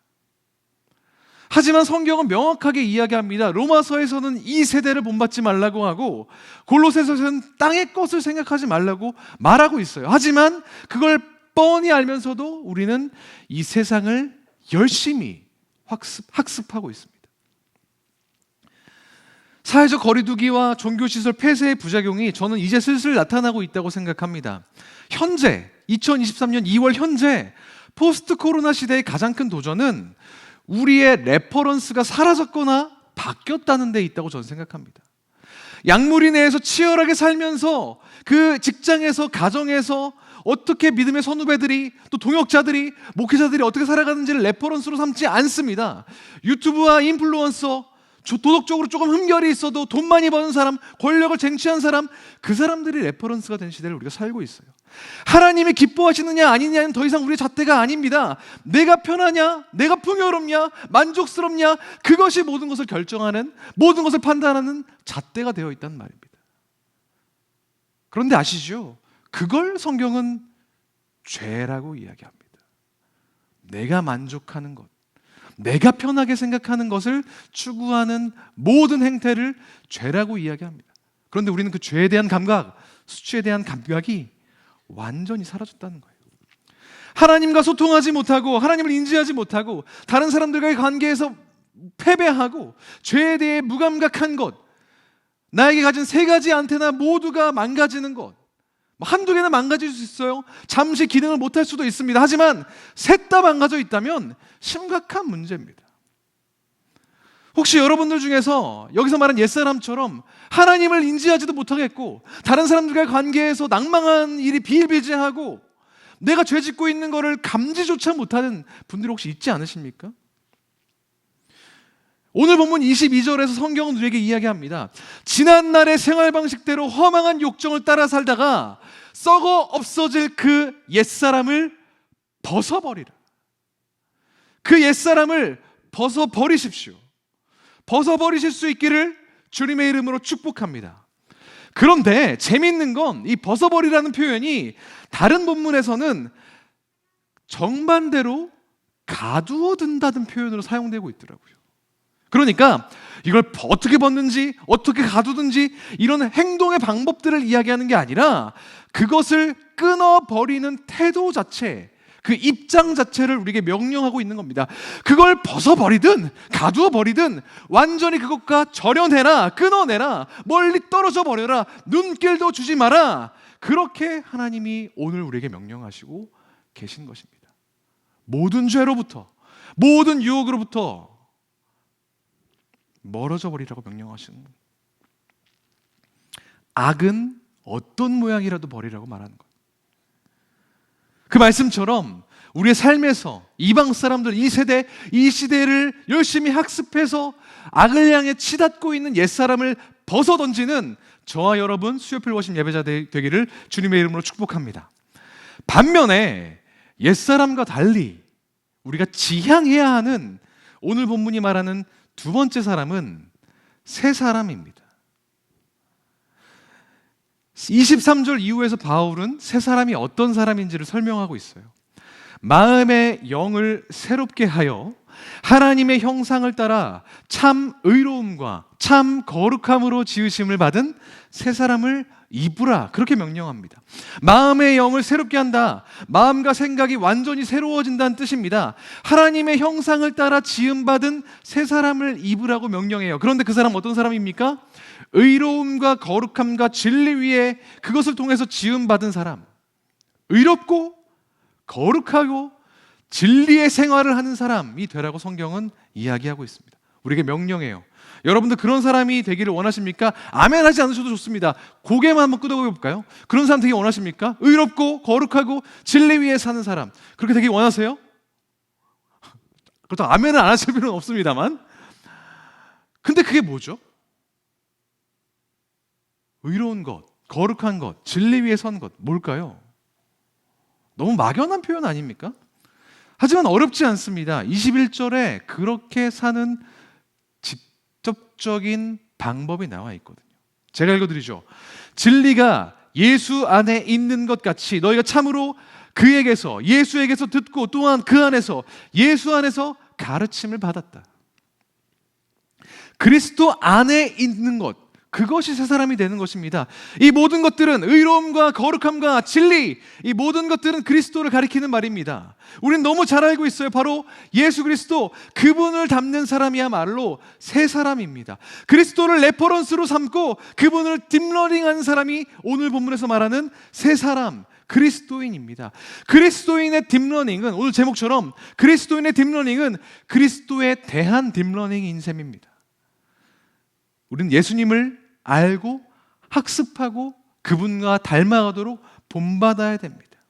하지만 성경은 명확하게 이야기합니다. 로마서에서는 이 세대를 본받지 말라고 하고 골로새서에서는 땅의 것을 생각하지 말라고 말하고 있어요. 하지만 그걸 뻔히 알면서도 우리는 이 세상을 열심히 학습하고 있습니다. 사회적 거리두기와 종교시설 폐쇄의 부작용이 저는 이제 슬슬 나타나고 있다고 생각합니다. 현재 2023년 2월 현재 포스트 코로나 시대의 가장 큰 도전은 우리의 레퍼런스가 사라졌거나 바뀌었다는 데 있다고 저는 생각합니다. 양무리 내에서 치열하게 살면서 그 직장에서, 가정에서 어떻게 믿음의 선후배들이, 또 동역자들이, 목회자들이 어떻게 살아가는지를 레퍼런스로 삼지 않습니다. 유튜브와 인플루언서, 도덕적으로 조금 흠결이 있어도 돈 많이 버는 사람, 권력을 쟁취한 사람, 그 사람들이 레퍼런스가 된 시대를 우리가 살고 있어요. 하나님이 기뻐하시느냐 아니냐는 더 이상 우리의 잣대가 아닙니다. 내가 편하냐, 내가 풍요롭냐, 만족스럽냐, 그것이 모든 것을 결정하는, 모든 것을 판단하는 잣대가 되어 있다는 말입니다. 그런데 아시죠? 그걸 성경은 죄라고 이야기합니다. 내가 만족하는 것, 내가 편하게 생각하는 것을 추구하는 모든 행태를 죄라고 이야기합니다. 그런데 우리는 그 죄에 대한 감각, 수치에 대한 감각이 완전히 사라졌다는 거예요. 하나님과 소통하지 못하고 하나님을 인지하지 못하고 다른 사람들과의 관계에서 패배하고 죄에 대해 무감각한 것, 나에게 가진 세 가지 안테나 모두가 망가지는 것. 한두 개는 망가질 수 있어요. 잠시 기능을 못할 수도 있습니다. 하지만 셋 다 망가져 있다면 심각한 문제입니다. 혹시 여러분들 중에서 여기서 말한 옛사람처럼 하나님을 인지하지도 못하겠고 다른 사람들과의 관계에서 낭망한 일이 비일비재하고 내가 죄 짓고 있는 것을 감지조차 못하는 분들이 혹시 있지 않으십니까? 오늘 본문 22절에서 성경은 우리에게 이야기합니다. 지난날의 생활 방식대로 허망한 욕정을 따라 살다가 썩어 없어질 그 옛사람을 벗어버리라. 그 옛사람을 벗어버리십시오. 벗어버리실 수 있기를 주님의 이름으로 축복합니다. 그런데 재미있는 건 이 벗어버리라는 표현이 다른 본문에서는 정반대로 가두어둔다는 표현으로 사용되고 있더라고요. 그러니까 이걸 어떻게 벗는지 어떻게 가두든지 이런 행동의 방법들을 이야기하는 게 아니라 그것을 끊어버리는 태도 자체, 그 입장 자체를 우리에게 명령하고 있는 겁니다. 그걸 벗어버리든 가두어버리든 완전히 그것과 절연해라, 끊어내라, 멀리 떨어져 버려라, 눈길도 주지 마라. 그렇게 하나님이 오늘 우리에게 명령하시고 계신 것입니다. 모든 죄로부터, 모든 유혹으로부터 멀어져 버리라고 명령하시는 거예요. 악은 어떤 모양이라도 버리라고 말하는 거예요. 그 말씀처럼 우리의 삶에서 이방 사람들, 이 세대, 이 시대를 열심히 학습해서 악을 향해 치닫고 있는 옛사람을 벗어던지는 저와 여러분 수요필 워십 예배자 되기를 주님의 이름으로 축복합니다. 반면에 옛사람과 달리 우리가 지향해야 하는 오늘 본문이 말하는 두 번째 사람은 새 사람입니다. 23절 이후에서 바울은 새 사람이 어떤 사람인지를 설명하고 있어요. 마음의 영을 새롭게 하여 하나님의 형상을 따라 참 의로움과 참 거룩함으로 지으심을 받은 새 사람을 입으라, 그렇게 명령합니다. 마음의 영을 새롭게 한다, 마음과 생각이 완전히 새로워진다는 뜻입니다. 하나님의 형상을 따라 지음받은 새 사람을 입으라고 명령해요. 그런데 그 사람 어떤 사람입니까? 의로움과 거룩함과 진리 위에 그것을 통해서 지음받은 사람, 의롭고 거룩하고 진리의 생활을 하는 사람이 되라고 성경은 이야기하고 있습니다. 우리에게 명령해요. 여러분들 그런 사람이 되기를 원하십니까? 아멘 하지 않으셔도 좋습니다. 고개만 한번 끄덕여 볼까요? 그런 사람 되기 원하십니까? 의롭고 거룩하고 진리 위에 사는 사람, 그렇게 되기 원하세요? 그렇다고 아멘을 안 하실 필요는 없습니다만, 근데 그게 뭐죠? 의로운 것, 거룩한 것, 진리 위에 선 것, 뭘까요? 너무 막연한 표현 아닙니까? 하지만 어렵지 않습니다. 21절에 그렇게 사는 직접적인 방법이 나와 있거든요. 제가 읽어드리죠. 진리가 예수 안에 있는 것 같이 너희가 참으로 그에게서, 예수에게서 듣고 또한 그 안에서, 예수 안에서 가르침을 받았다. 그리스도 안에 있는 것, 그것이 새 사람이 되는 것입니다. 이 모든 것들은 의로움과 거룩함과 진리, 이 모든 것들은 그리스도를 가리키는 말입니다. 우리는 너무 잘 알고 있어요. 바로 예수 그리스도, 그분을 닮는 사람이야말로 새 사람입니다. 그리스도를 레퍼런스로 삼고 그분을 딥러닝하는 사람이 오늘 본문에서 말하는 새 사람, 그리스도인입니다. 그리스도인의 딥러닝은, 오늘 제목처럼 그리스도인의 딥러닝은 그리스도에 대한 딥러닝인 셈입니다. 우리는 예수님을 알고 학습하고 그분과 닮아가도록 본받아야 됩니다.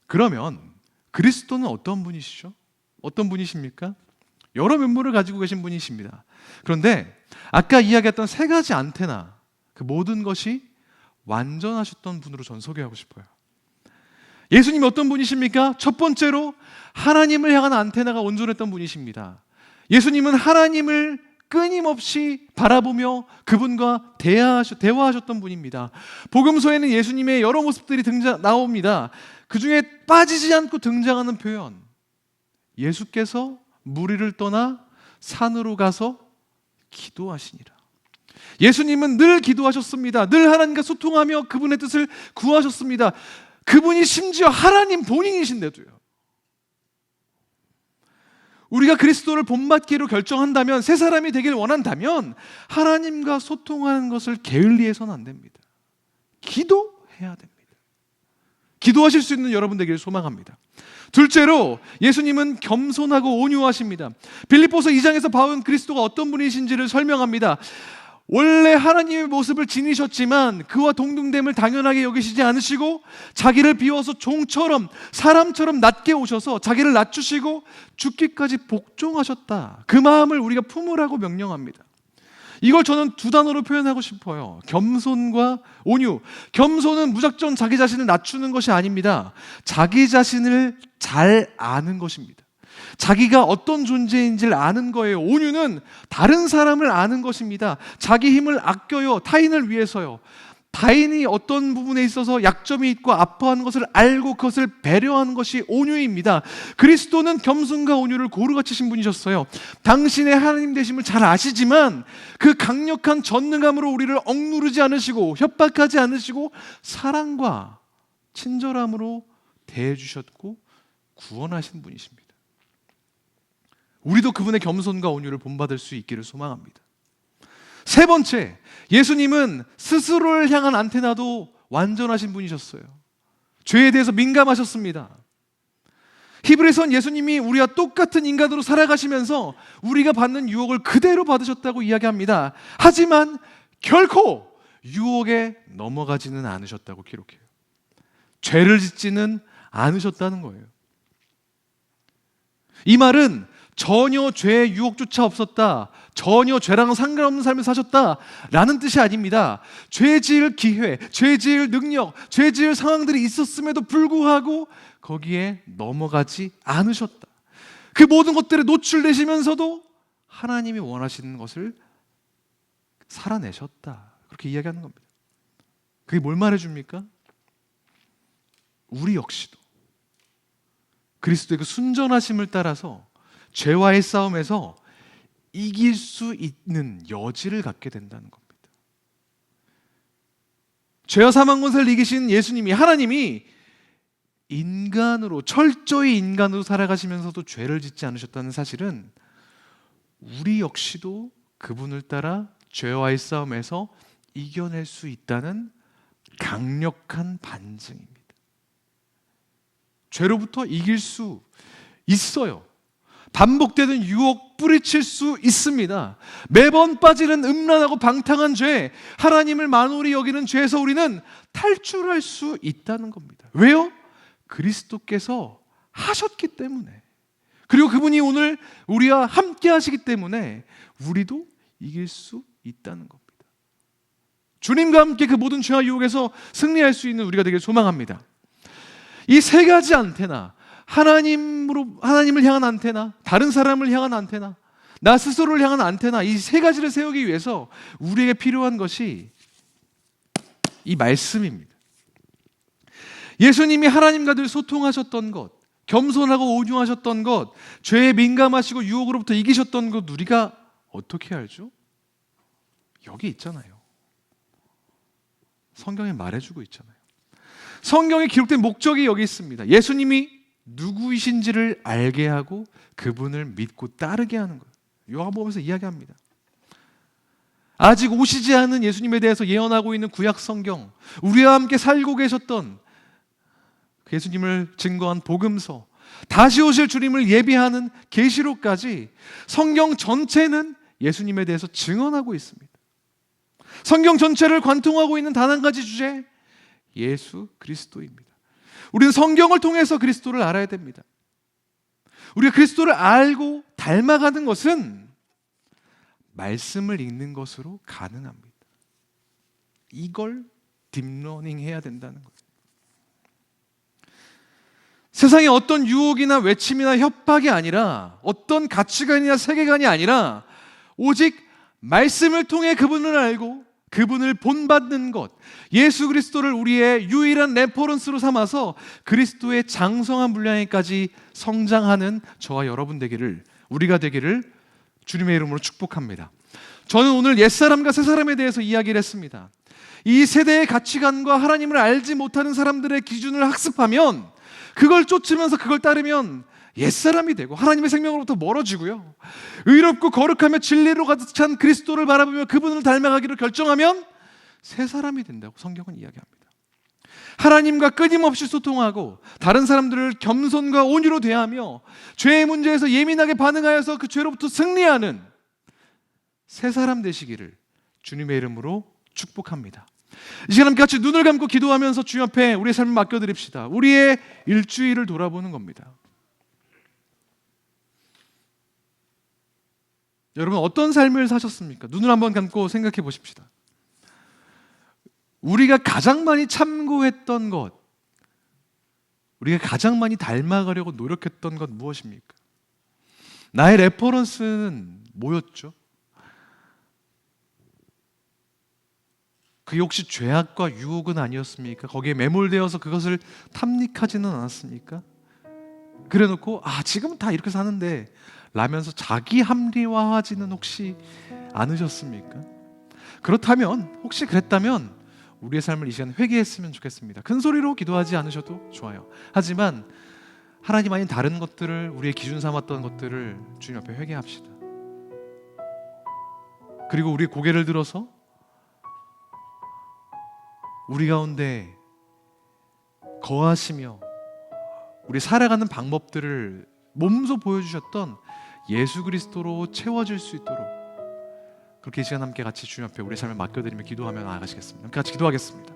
그러면 그리스도는 어떤 분이시죠? 어떤 분이십니까? 여러 면모를 가지고 계신 분이십니다. 그런데 아까 이야기했던 세 가지 안테나, 그 모든 것이 완전하셨던 분으로 전 소개하고 싶어요. 예수님이 어떤 분이십니까? 첫 번째로 하나님을 향한 안테나가 온전했던 분이십니다. 예수님은 하나님을 끊임없이 바라보며 그분과 대화하셨던 분입니다. 복음서에는 예수님의 여러 모습들이 나옵니다. 그 중에 빠지지 않고 등장하는 표현, 예수께서 무리를 떠나 산으로 가서 기도하시니라. 예수님은 늘 기도하셨습니다. 늘 하나님과 소통하며 그분의 뜻을 구하셨습니다. 그분이 심지어 하나님 본인이신데도요. 우리가 그리스도를 본받기로 결정한다면, 새 사람이 되길 원한다면 하나님과 소통하는 것을 게을리해서는 안 됩니다. 기도해야 됩니다. 기도하실 수 있는 여러분 되기를 소망합니다. 둘째로, 예수님은 겸손하고 온유하십니다. 빌립보서 2장에서 바울은 그리스도가 어떤 분이신지를 설명합니다. 원래 하나님의 모습을 지니셨지만 그와 동등됨을 당연하게 여기시지 않으시고 자기를 비워서 종처럼, 사람처럼 낮게 오셔서 자기를 낮추시고 죽기까지 복종하셨다. 그 마음을 우리가 품으라고 명령합니다. 이걸 저는 두 단어로 표현하고 싶어요. 겸손과 온유. 겸손은 무작정 자기 자신을 낮추는 것이 아닙니다. 자기 자신을 잘 아는 것입니다. 자기가 어떤 존재인지를 아는 거예요. 온유는 다른 사람을 아는 것입니다. 자기 힘을 아껴요. 타인을 위해서요. 타인이 어떤 부분에 있어서 약점이 있고 아파하는 것을 알고 그것을 배려하는 것이 온유입니다. 그리스도는 겸손과 온유를 고루 갖추신 분이셨어요. 당신의 하나님 되심을 잘 아시지만 그 강력한 전능함으로 우리를 억누르지 않으시고 협박하지 않으시고 사랑과 친절함으로 대해주셨고 구원하신 분이십니다. 우리도 그분의 겸손과 온유를 본받을 수 있기를 소망합니다. 세 번째, 예수님은 스스로를 향한 안테나도 완전하신 분이셨어요. 죄에 대해서 민감하셨습니다. 히브리서는 예수님이 우리와 똑같은 인간으로 살아가시면서 우리가 받는 유혹을 그대로 받으셨다고 이야기합니다. 하지만 결코 유혹에 넘어가지는 않으셨다고 기록해요. 죄를 짓지는 않으셨다는 거예요. 이 말은 전혀 죄의 유혹조차 없었다, 전혀 죄랑 상관없는 삶을 사셨다라는 뜻이 아닙니다. 죄 지을 기회, 죄 지을 능력, 죄 지을 상황들이 있었음에도 불구하고 거기에 넘어가지 않으셨다. 그 모든 것들에 노출되시면서도 하나님이 원하시는 것을 살아내셨다. 그렇게 이야기하는 겁니다. 그게 뭘 말해줍니까? 우리 역시도 그리스도의 그 순전하심을 따라서 죄와의 싸움에서 이길 수 있는 여지를 갖게 된다는 겁니다. 죄와 사망 권세를 이기신 예수님이, 하나님이 인간으로, 철저히 인간으로 살아가시면서도 죄를 짓지 않으셨다는 사실은 우리 역시도 그분을 따라 죄와의 싸움에서 이겨낼 수 있다는 강력한 반증입니다. 죄로부터 이길 수 있어요. 반복되는 유혹 뿌리칠 수 있습니다. 매번 빠지는 음란하고 방탕한 죄, 하나님을 만홀히 여기는 죄에서 우리는 탈출할 수 있다는 겁니다. 왜요? 그리스도께서 하셨기 때문에, 그리고 그분이 오늘 우리와 함께 하시기 때문에 우리도 이길 수 있다는 겁니다. 주님과 함께 그 모든 죄와 유혹에서 승리할 수 있는 우리가 되길 소망합니다. 이 세 가지 안테나, 하나님을 향한 안테나, 다른 사람을 향한 안테나, 나 스스로를 향한 안테나, 이 세 가지를 세우기 위해서 우리에게 필요한 것이 이 말씀입니다. 예수님이 하나님과 늘 소통하셨던 것, 겸손하고 온유하셨던 것, 죄에 민감하시고 유혹으로부터 이기셨던 것, 우리가 어떻게 알죠? 여기 있잖아요. 성경에 말해주고 있잖아요. 성경에 기록된 목적이 여기 있습니다. 예수님이 누구이신지를 알게 하고 그분을 믿고 따르게 하는 거예요. 요한복음에서 이야기합니다. 아직 오시지 않은 예수님에 대해서 예언하고 있는 구약 성경, 우리와 함께 살고 계셨던 예수님을 증거한 복음서, 다시 오실 주님을 예비하는 계시록까지 성경 전체는 예수님에 대해서 증언하고 있습니다. 성경 전체를 관통하고 있는 단 한 가지 주제, 예수 그리스도입니다. 우리는 성경을 통해서 그리스도를 알아야 됩니다. 우리가 그리스도를 알고 닮아가는 것은 말씀을 읽는 것으로 가능합니다. 이걸 딥러닝 해야 된다는 거예요. 세상에 어떤 유혹이나 외침이나 협박이 아니라, 어떤 가치관이나 세계관이 아니라 오직 말씀을 통해 그분을 알고 그분을 본받는 것, 예수 그리스도를 우리의 유일한 레퍼런스로 삼아서 그리스도의 장성한 분량에까지 성장하는 저와 여러분 되기를, 우리가 되기를 주님의 이름으로 축복합니다. 저는 오늘 옛사람과 새사람에 대해서 이야기를 했습니다. 이 세대의 가치관과 하나님을 알지 못하는 사람들의 기준을 학습하면, 그걸 쫓으면서 그걸 따르면 옛사람이 되고 하나님의 생명으로부터 멀어지고요, 의롭고 거룩하며 진리로 가득 찬 그리스도를 바라보며 그분을 닮아가기로 결정하면 새 사람이 된다고 성경은 이야기합니다. 하나님과 끊임없이 소통하고 다른 사람들을 겸손과 온유로 대하며 죄의 문제에서 예민하게 반응하여서 그 죄로부터 승리하는 새 사람 되시기를 주님의 이름으로 축복합니다. 이 시간 함께 같이 눈을 감고 기도하면서 주님 앞에 우리의 삶을 맡겨드립시다. 우리의 일주일을 돌아보는 겁니다. 여러분, 어떤 삶을 사셨습니까? 눈을 한번 감고 생각해 보십시다. 우리가 가장 많이 참고했던 것, 우리가 가장 많이 닮아가려고 노력했던 것 무엇입니까? 나의 레퍼런스는 뭐였죠? 그게 혹시 죄악과 유혹은 아니었습니까? 거기에 매몰되어서 그것을 탐닉하지는 않았습니까? 그래놓고 지금은 다 이렇게 사는데 라면서 자기 합리화하지는 혹시 않으셨습니까? 그렇다면, 혹시 그랬다면 우리의 삶을 이 시간 회개했으면 좋겠습니다. 큰 소리로 기도하지 않으셔도 좋아요. 하지만 하나님 아닌 다른 것들을, 우리의 기준 삼았던 것들을 주님 앞에 회개합시다. 그리고 우리 고개를 들어서 우리 가운데 거하시며 우리 살아가는 방법들을 몸소 보여주셨던 예수 그리스도로 채워질 수 있도록, 그렇게 이 시간 함께 같이 주님 앞에 우리 삶을 맡겨드리며 기도하며 나아가시겠습니다. 함께 같이 기도하겠습니다.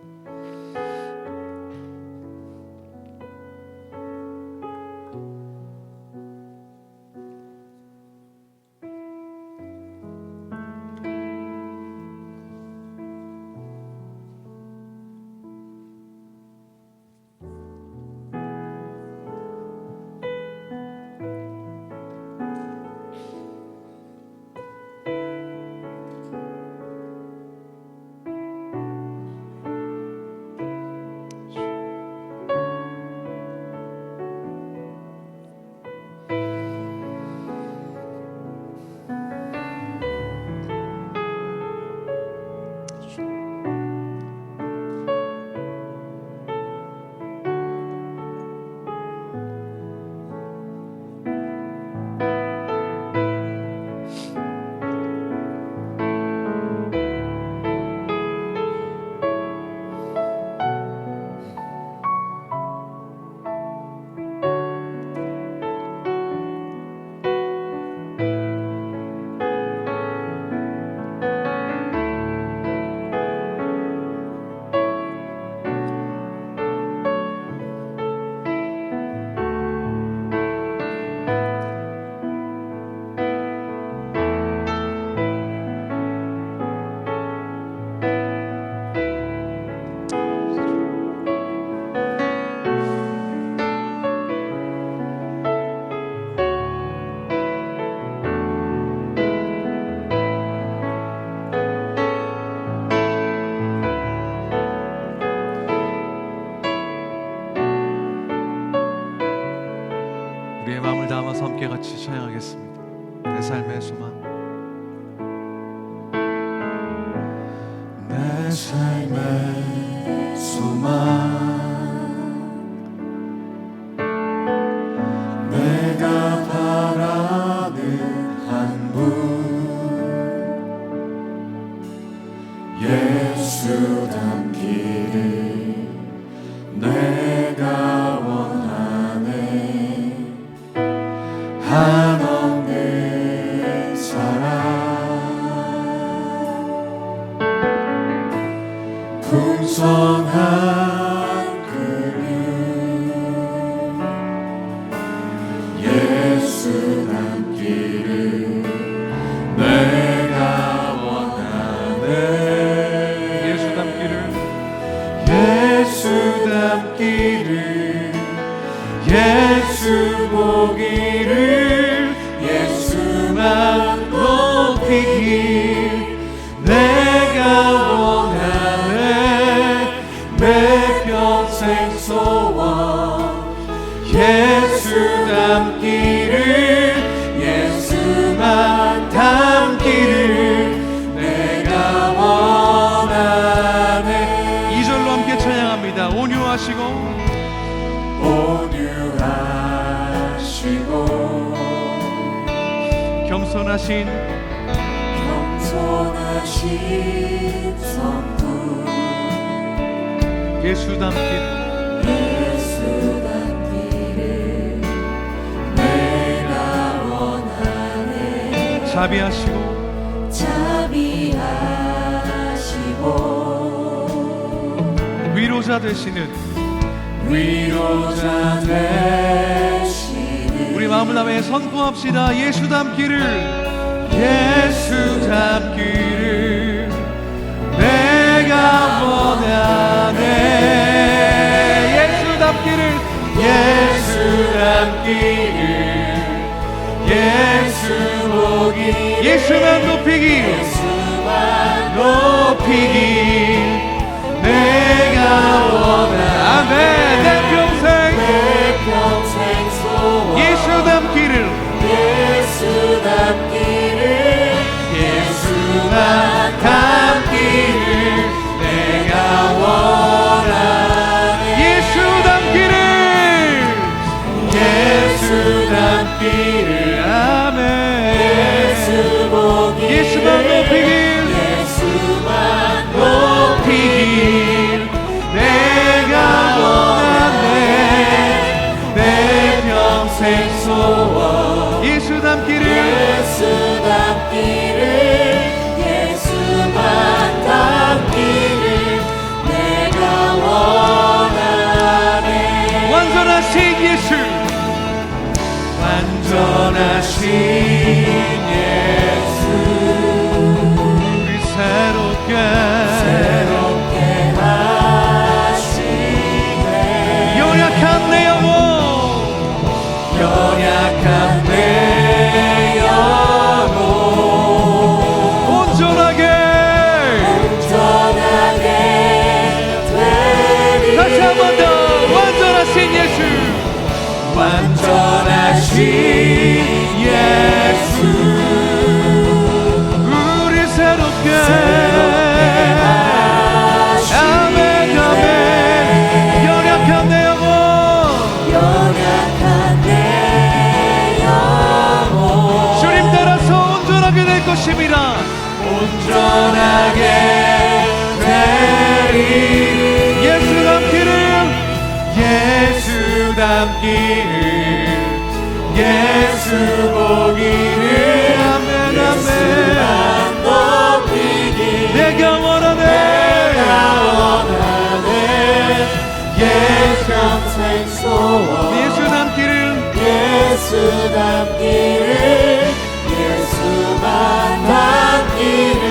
우리의 마음을 담아서 함께 같이 찬양하겠습니다. 내 삶의 소망. 내 삶의 소망, 내가 바라는 한 분, 예수 닮기를 내가 원하네. 한없는 사랑, 풍성한 그릇, 예수 닮기를 내가 원하네. 예수 닮기를, 예수 닮기를, 예수 보기를, 예수만 높이길 내가 원하네. 내 평생 소원, 예수 닮기를, 예수만 닮기를 내가 원하네. 겸손하신 성부 예수 닮기를 내가 원하네. 자비하시고 위로자 되시는 우리 마음을 다해 선포합시다. 예수 닮기를 예수 닮기를 내가 원하네. 예수 닮기를 예수 닮기를 예수 보기 예수만 높이기 내가 원하네. 아멘. 내 평생 예수 닮기를 예수만 닮기를 내가 원하네. 예수 닮기를 아멘. 예수만 높이길 내가 원하네. 내 평생 소원 예수 닮기를 예수만 닮기를 내가 원하네. 완전하신 예수 완전하신 예수 우리 새롭게 하시네. 연약한 내 영혼 온전하게 다시 한 번 더 완전하신 예수 우리 새롭게 아멘 아멘. 연약한 내 영혼 주님 따라서 온전하게 될 것입니다. 온전하게 되리. 예수 닮기를 예수 보기를 아멘 아멘. 내가 원하네. 예수 닮기를 예수만 닮기를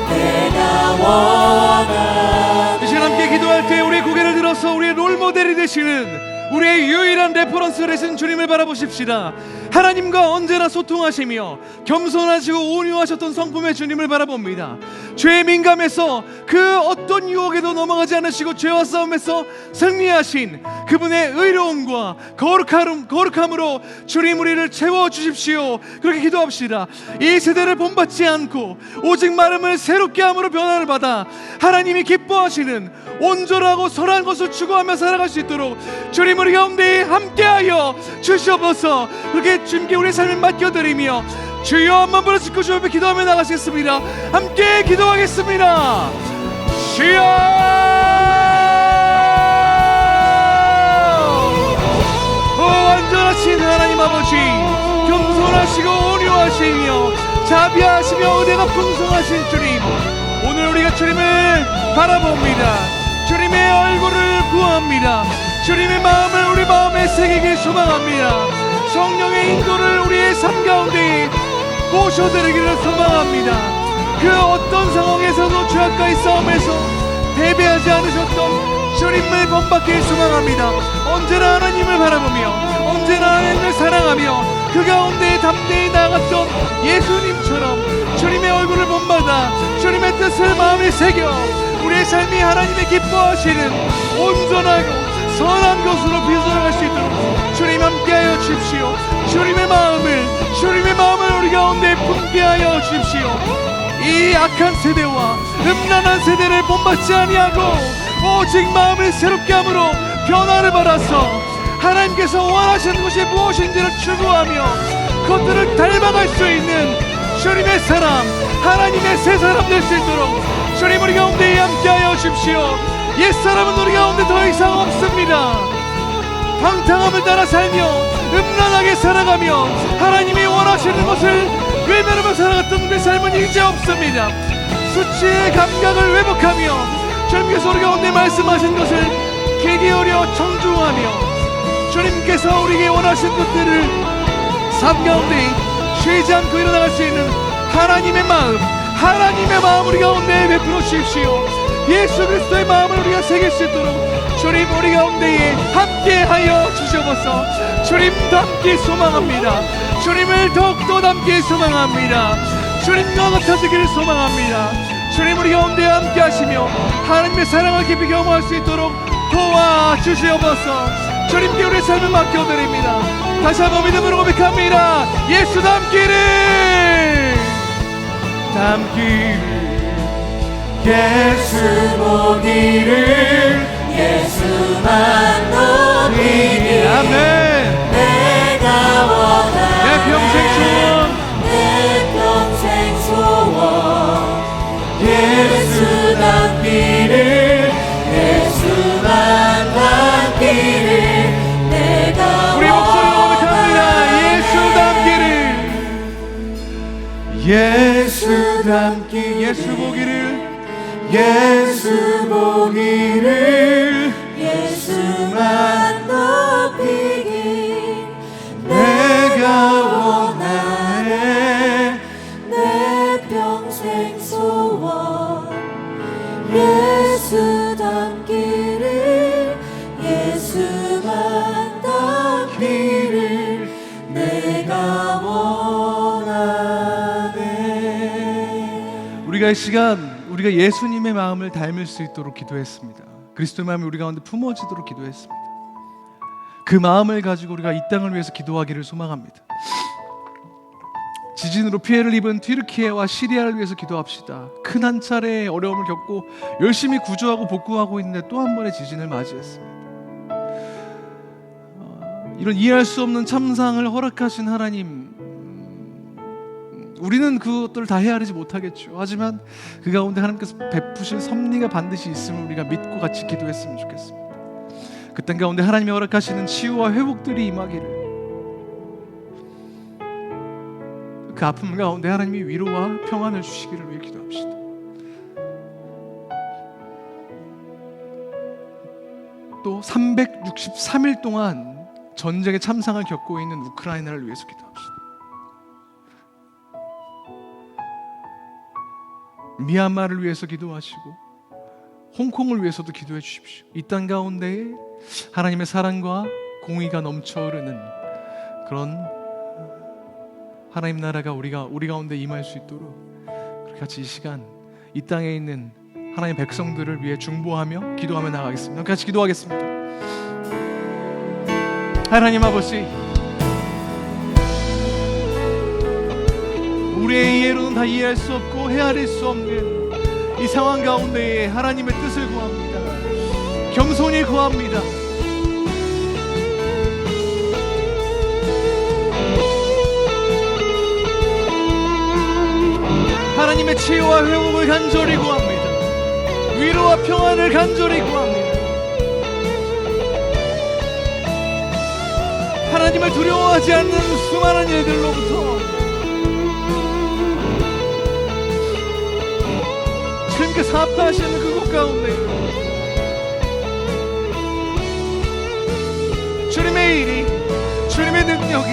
내가 원하네. 이 시간 함께 기도할 때 우리의 고개를 들어서 우리의 롤모델이 되시는 우리의 유일한 레퍼런스가 되신 주님을 바라보십시다. 하나님과 언제나 소통하시며 겸손하시고 온유하셨던 성품의 주님을 바라봅니다. 죄에 민감해서 그 어떤 유혹에도 넘어가지 않으시고 죄와 싸움에서 승리하신 그분의 의로움과 거룩함으로 주님 우리를 채워주십시오. 그렇게 기도합시다. 이 세대를 본받지 않고 오직 마름을 새롭게 함으로 변화를 받아 하나님이 기뻐하시는 온전하고 선한 것을 추구하며 살아갈 수 있도록 주님 우리 가운데 함께하여 주시옵소서. 그렇게 주님께 우리의 삶을 맡겨드리며 주여 한번 부르짖고 주 앞에 기도하며 나가시겠습니다. 함께 기도하겠습니다. 주여 완전하신 하나님 아버지, 겸손하시고 온유하시며 자비하시며 은혜가 풍성하신 주님, 오늘 우리가 주님을 바라봅니다. 주님의 얼굴을 구합니다. 주님의 마음을 우리 마음에 새기길 소망합니다. 성령의 인도를 우리의 삶 가운데 모셔드리기를 소망합니다. 그 어떤 상황에서도 죄악과의 싸움에서 패배하지 않으셨던 주님을 본받길 소망합니다. 언제나 하나님을 바라보며 언제나 하나님을 사랑하며 그 가운데 담대히 나아갔던 예수님처럼 주님의 얼굴을 본받아 주님의 뜻을 마음에 새겨 우리의 삶이 하나님의 기뻐하시는 온전하고 선한 것으로 빚어나갈 수 있도록 주님 함께하여 주십시오. 주님의 마음을 우리 가운데 품게 하여 주십시오. 이 악한 세대와 음란한 세대를 본받지 아니하고 오직 마음을 새롭게 함으로 변화를 받아서 하나님께서 원하시는 것이 무엇인지를 추구하며 그것들을 닮아갈 수 있는 주님의 사람, 하나님의 새 사람 될 수 있도록 주님 우리 가운데 함께하여 주십시오. 옛사람은 우리 가운데 더 이상 없습니다. 방탕함을 따라 살며 음란하게 살아가며 하나님이 원하시는 것을 외면하며 살아갔던 우리의 삶은 이제 없습니다. 수치의 감각을 회복하며 주님께서 우리 가운데 말씀하신 것을 귀 기울여 청중하며 주님께서 우리에게 원하신 것들을 삶 가운데 쉬지 않고 일어나갈 수 있는 하나님의 마음 우리 가운데 베풀어 주십시오. 예수 그리스도의 마음을 우리가 새길 수 있도록 주님 우리 가운데에 함께하여 주셔서 주님도 함께 소망합니다. 주님을 더욱더 함께 소망합니다. 주님과 같아지기를 소망합니다. 주님 우리 가운데 함께 하시며 하나님의 사랑을 깊이 경험할 수 있도록 도와주시옵소서. 주님께 우리의 삶을 맡겨드립니다. 다시 한번 믿음으로 고백합니다. 예수 닮기를 예수 보기를 예수만 높이길 아멘. 내가 원하네 내 평생 소원 내 평생 소원 예수 닮기를 예수만 닮기를 내가 우리 목소리로 고백합니다. 예수 닮기 예수 보기를 예수 보기를 예수만 높이길 내가 원하네 내 평생 소원 예수 닮기를 예수만 닮기를 내가 원하네. 우리가 이 시간 우리가 예수님의 마음을 닮을 수 있도록 기도했습니다. 그리스도의 마음이 우리 가운데 품어지도록 기도했습니다. 그 마음을 가지고 우리가 이 땅을 위해서 기도하기를 소망합니다. 지진으로 피해를 입은 튀르키예와 시리아를 위해서 기도합시다. 큰 한 차례의 어려움을 겪고 열심히 구조하고 복구하고 있는데 또 한 번의 지진을 맞이했습니다. 이런 이해할 수 없는 참상을 허락하신 하나님, 우리는 그것들을 다 헤아리지 못하겠죠. 하지만 그 가운데 하나님께서 베푸실 섭리가 반드시 있음을 우리가 믿고 같이 기도했으면 좋겠습니다. 그 땅 가운데 하나님이 허락하시는 치유와 회복들이 임하기를, 그 아픔 가운데 하나님이 위로와 평안을 주시기를 위해 기도합시다. 또 363일 동안 전쟁의 참상을 겪고 있는 우크라이나를 위해서 기도합시다. 미얀마를 위해서 기도하시고 홍콩을 위해서도 기도해 주십시오. 이 땅 가운데에 하나님의 사랑과 공의가 넘쳐 흐르는 그런 하나님 나라가 우리 가운데 임할 수 있도록 그렇게 같이 이 시간 이 땅에 있는 하나님의 백성들을 위해 중보하며 기도하며 나가겠습니다. 같이 기도하겠습니다. 하나님 아버지, 우리의 이해로는 다 이해할 수 없고 헤아릴 수 없는 이 상황 가운데에 하나님의 뜻을 구합니다. 겸손히 구합니다. 하나님의 치유와 회복을 간절히 구합니다. 위로와 평안을 간절히 구합니다. 하나님을 두려워하지 않는 수많은 일들로부터 주님께서 합하시는 그곳 가운데 주님의 일이, 주님의 능력이,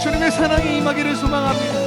주님의 사랑이 임하기를 소망합니다.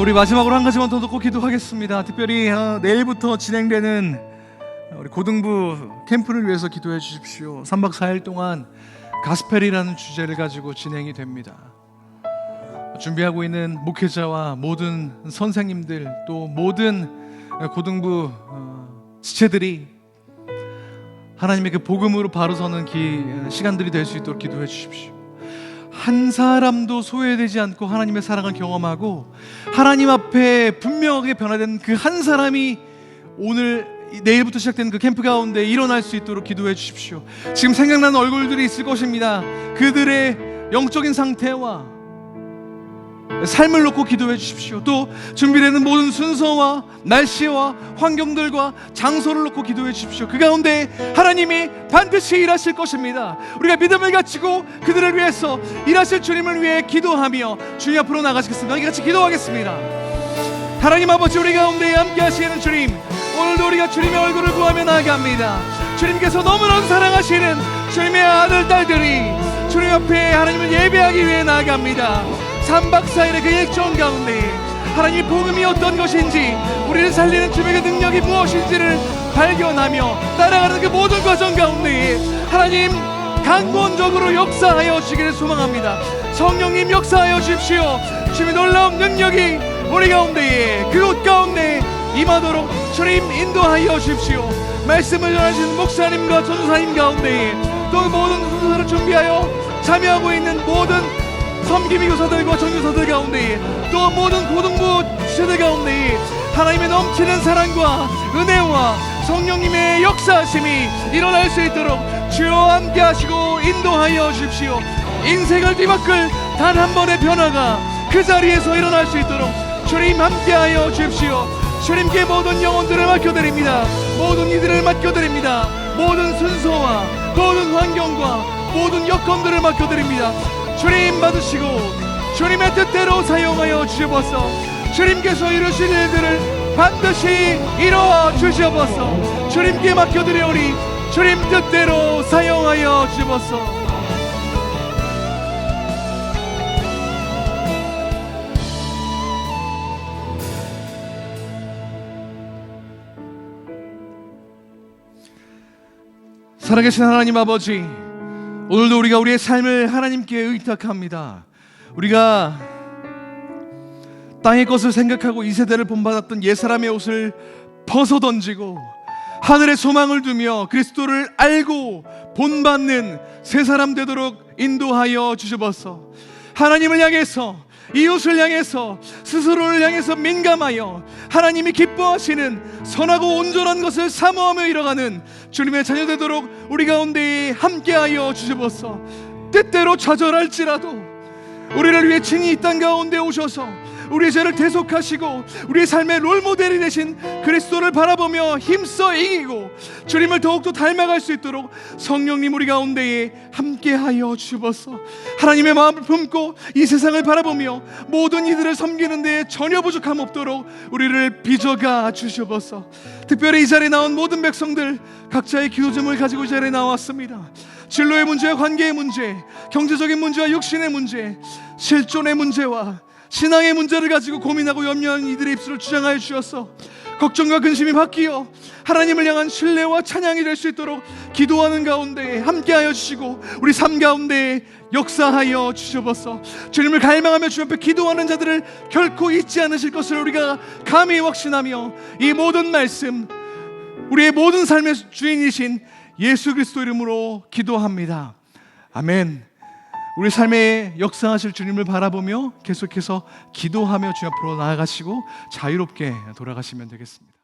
우리 마지막으로 한 가지만 더 듣고 기도하겠습니다. 특별히 내일부터 진행되는 우리 고등부 캠프를 위해서 기도해 주십시오. 3박 4일 동안 가스펠이라는 주제를 가지고 진행이 됩니다. 준비하고 있는 목회자와 모든 선생님들, 또 모든 고등부 지체들이 하나님의 그 복음으로 바로 서는 시간들이 될 수 있도록 기도해 주십시오. 한 사람도 소외되지 않고 하나님의 사랑을 경험하고 하나님 앞에 분명하게 변화된 그 한 사람이 내일부터 시작되는 그 캠프 가운데 일어날 수 있도록 기도해 주십시오. 지금 생각나는 얼굴들이 있을 것입니다. 그들의 영적인 상태와 삶을 놓고 기도해 주십시오. 또 준비되는 모든 순서와 날씨와 환경들과 장소를 놓고 기도해 주십시오. 그 가운데 하나님이 반드시 일하실 것입니다. 우리가 믿음을 가지고 그들을 위해서 일하실 주님을 위해 기도하며 주님 앞으로 나가시겠습니다. 함께 같이 기도하겠습니다. 하나님 아버지, 우리 가운데 함께 하시는 주님, 오늘도 우리가 주님의 얼굴을 구하며 나아갑니다. 주님께서 너무너무 사랑하시는 주님의 아들, 딸들이 주님 앞에 하나님을 예배하기 위해 나아갑니다. 3박 4일의 그 일정 가운데 하나님의 복음이 어떤 것인지, 우리를 살리는 주님의 그 능력이 무엇인지를 발견하며 따라가는 그 모든 과정 가운데 하나님 강권적으로 역사하여 주시기를 소망합니다. 성령님 역사하여 주십시오. 주님의 놀라운 능력이 우리 가운데에, 그곳 가운데 임하도록 주님 인도하여 주십시오. 말씀을 전하시는 목사님과 전도사님 가운데에, 또 모든 순서를 준비하여 참여하고 있는 모든 섬김이 교사들과 전교사들 가운데, 또 모든 고등부 지체들 가운데 하나님의 넘치는 사랑과 은혜와 성령님의 역사하심이 일어날 수 있도록 주여 함께 하시고 인도하여 주십시오. 인생을 뒤바꿀 단 한 번의 변화가 그 자리에서 일어날 수 있도록 주님 함께하여 주십시오. 주님께 모든 영혼들을 맡겨드립니다. 모든 이들을 맡겨드립니다. 모든 순서와 모든 환경과 모든 여건들을 맡겨드립니다. 주님 받으시고 주님의 뜻대로 사용하여 주시옵소서. 주님께서 이루실 일들을 반드시 이루어 주시옵소서. 주님께 맡겨드리오니 주님 뜻대로 사용하여 주시옵소서. 살아계신 하나님 아버지, 오늘도 우리가 우리의 삶을 하나님께 의탁합니다. 우리가 땅의 것을 생각하고 이 세대를 본받았던 옛사람의 옷을 벗어던지고 하늘의 소망을 두며 그리스도를 알고 본받는 새 사람 되도록 인도하여 주시옵소서. 하나님을 향해서, 이웃을 향해서, 스스로를 향해서 민감하여 하나님이 기뻐하시는 선하고 온전한 것을 사모하며 이뤄가는 주님의 자녀 되도록 우리 가운데 함께하여 주시옵소서. 때때로 좌절할지라도 우리를 위해 친히 이 땅 가운데 오셔서 우리의 죄를 대속하시고 우리의 삶의 롤모델이 되신 그리스도를 바라보며 힘써 이기고 주님을 더욱더 닮아갈 수 있도록 성령님 우리 가운데에 함께하여 주옵소서. 하나님의 마음을 품고 이 세상을 바라보며 모든 이들을 섬기는 데 전혀 부족함 없도록 우리를 빚어가 주시옵소서. 특별히 이 자리에 나온 모든 백성들 각자의 기도점을 가지고 이 자리에 나왔습니다. 진로의 문제와 관계의 문제, 경제적인 문제와 육신의 문제, 실존의 문제와 신앙의 문제를 가지고 고민하고 염려하는 이들의 입술을 주장하여 주셔서 걱정과 근심이 바뀌어 하나님을 향한 신뢰와 찬양이 될 수 있도록 기도하는 가운데 함께하여 주시고 우리 삶 가운데 역사하여 주시옵소서. 주님을 갈망하며 주님 앞에 기도하는 자들을 결코 잊지 않으실 것을 우리가 감히 확신하며 이 모든 말씀 우리의 모든 삶의 주인이신 예수 그리스도 이름으로 기도합니다. 아멘. 우리 삶에 역사하실 주님을 바라보며 계속해서 기도하며 주님 앞으로 나아가시고 자유롭게 돌아가시면 되겠습니다.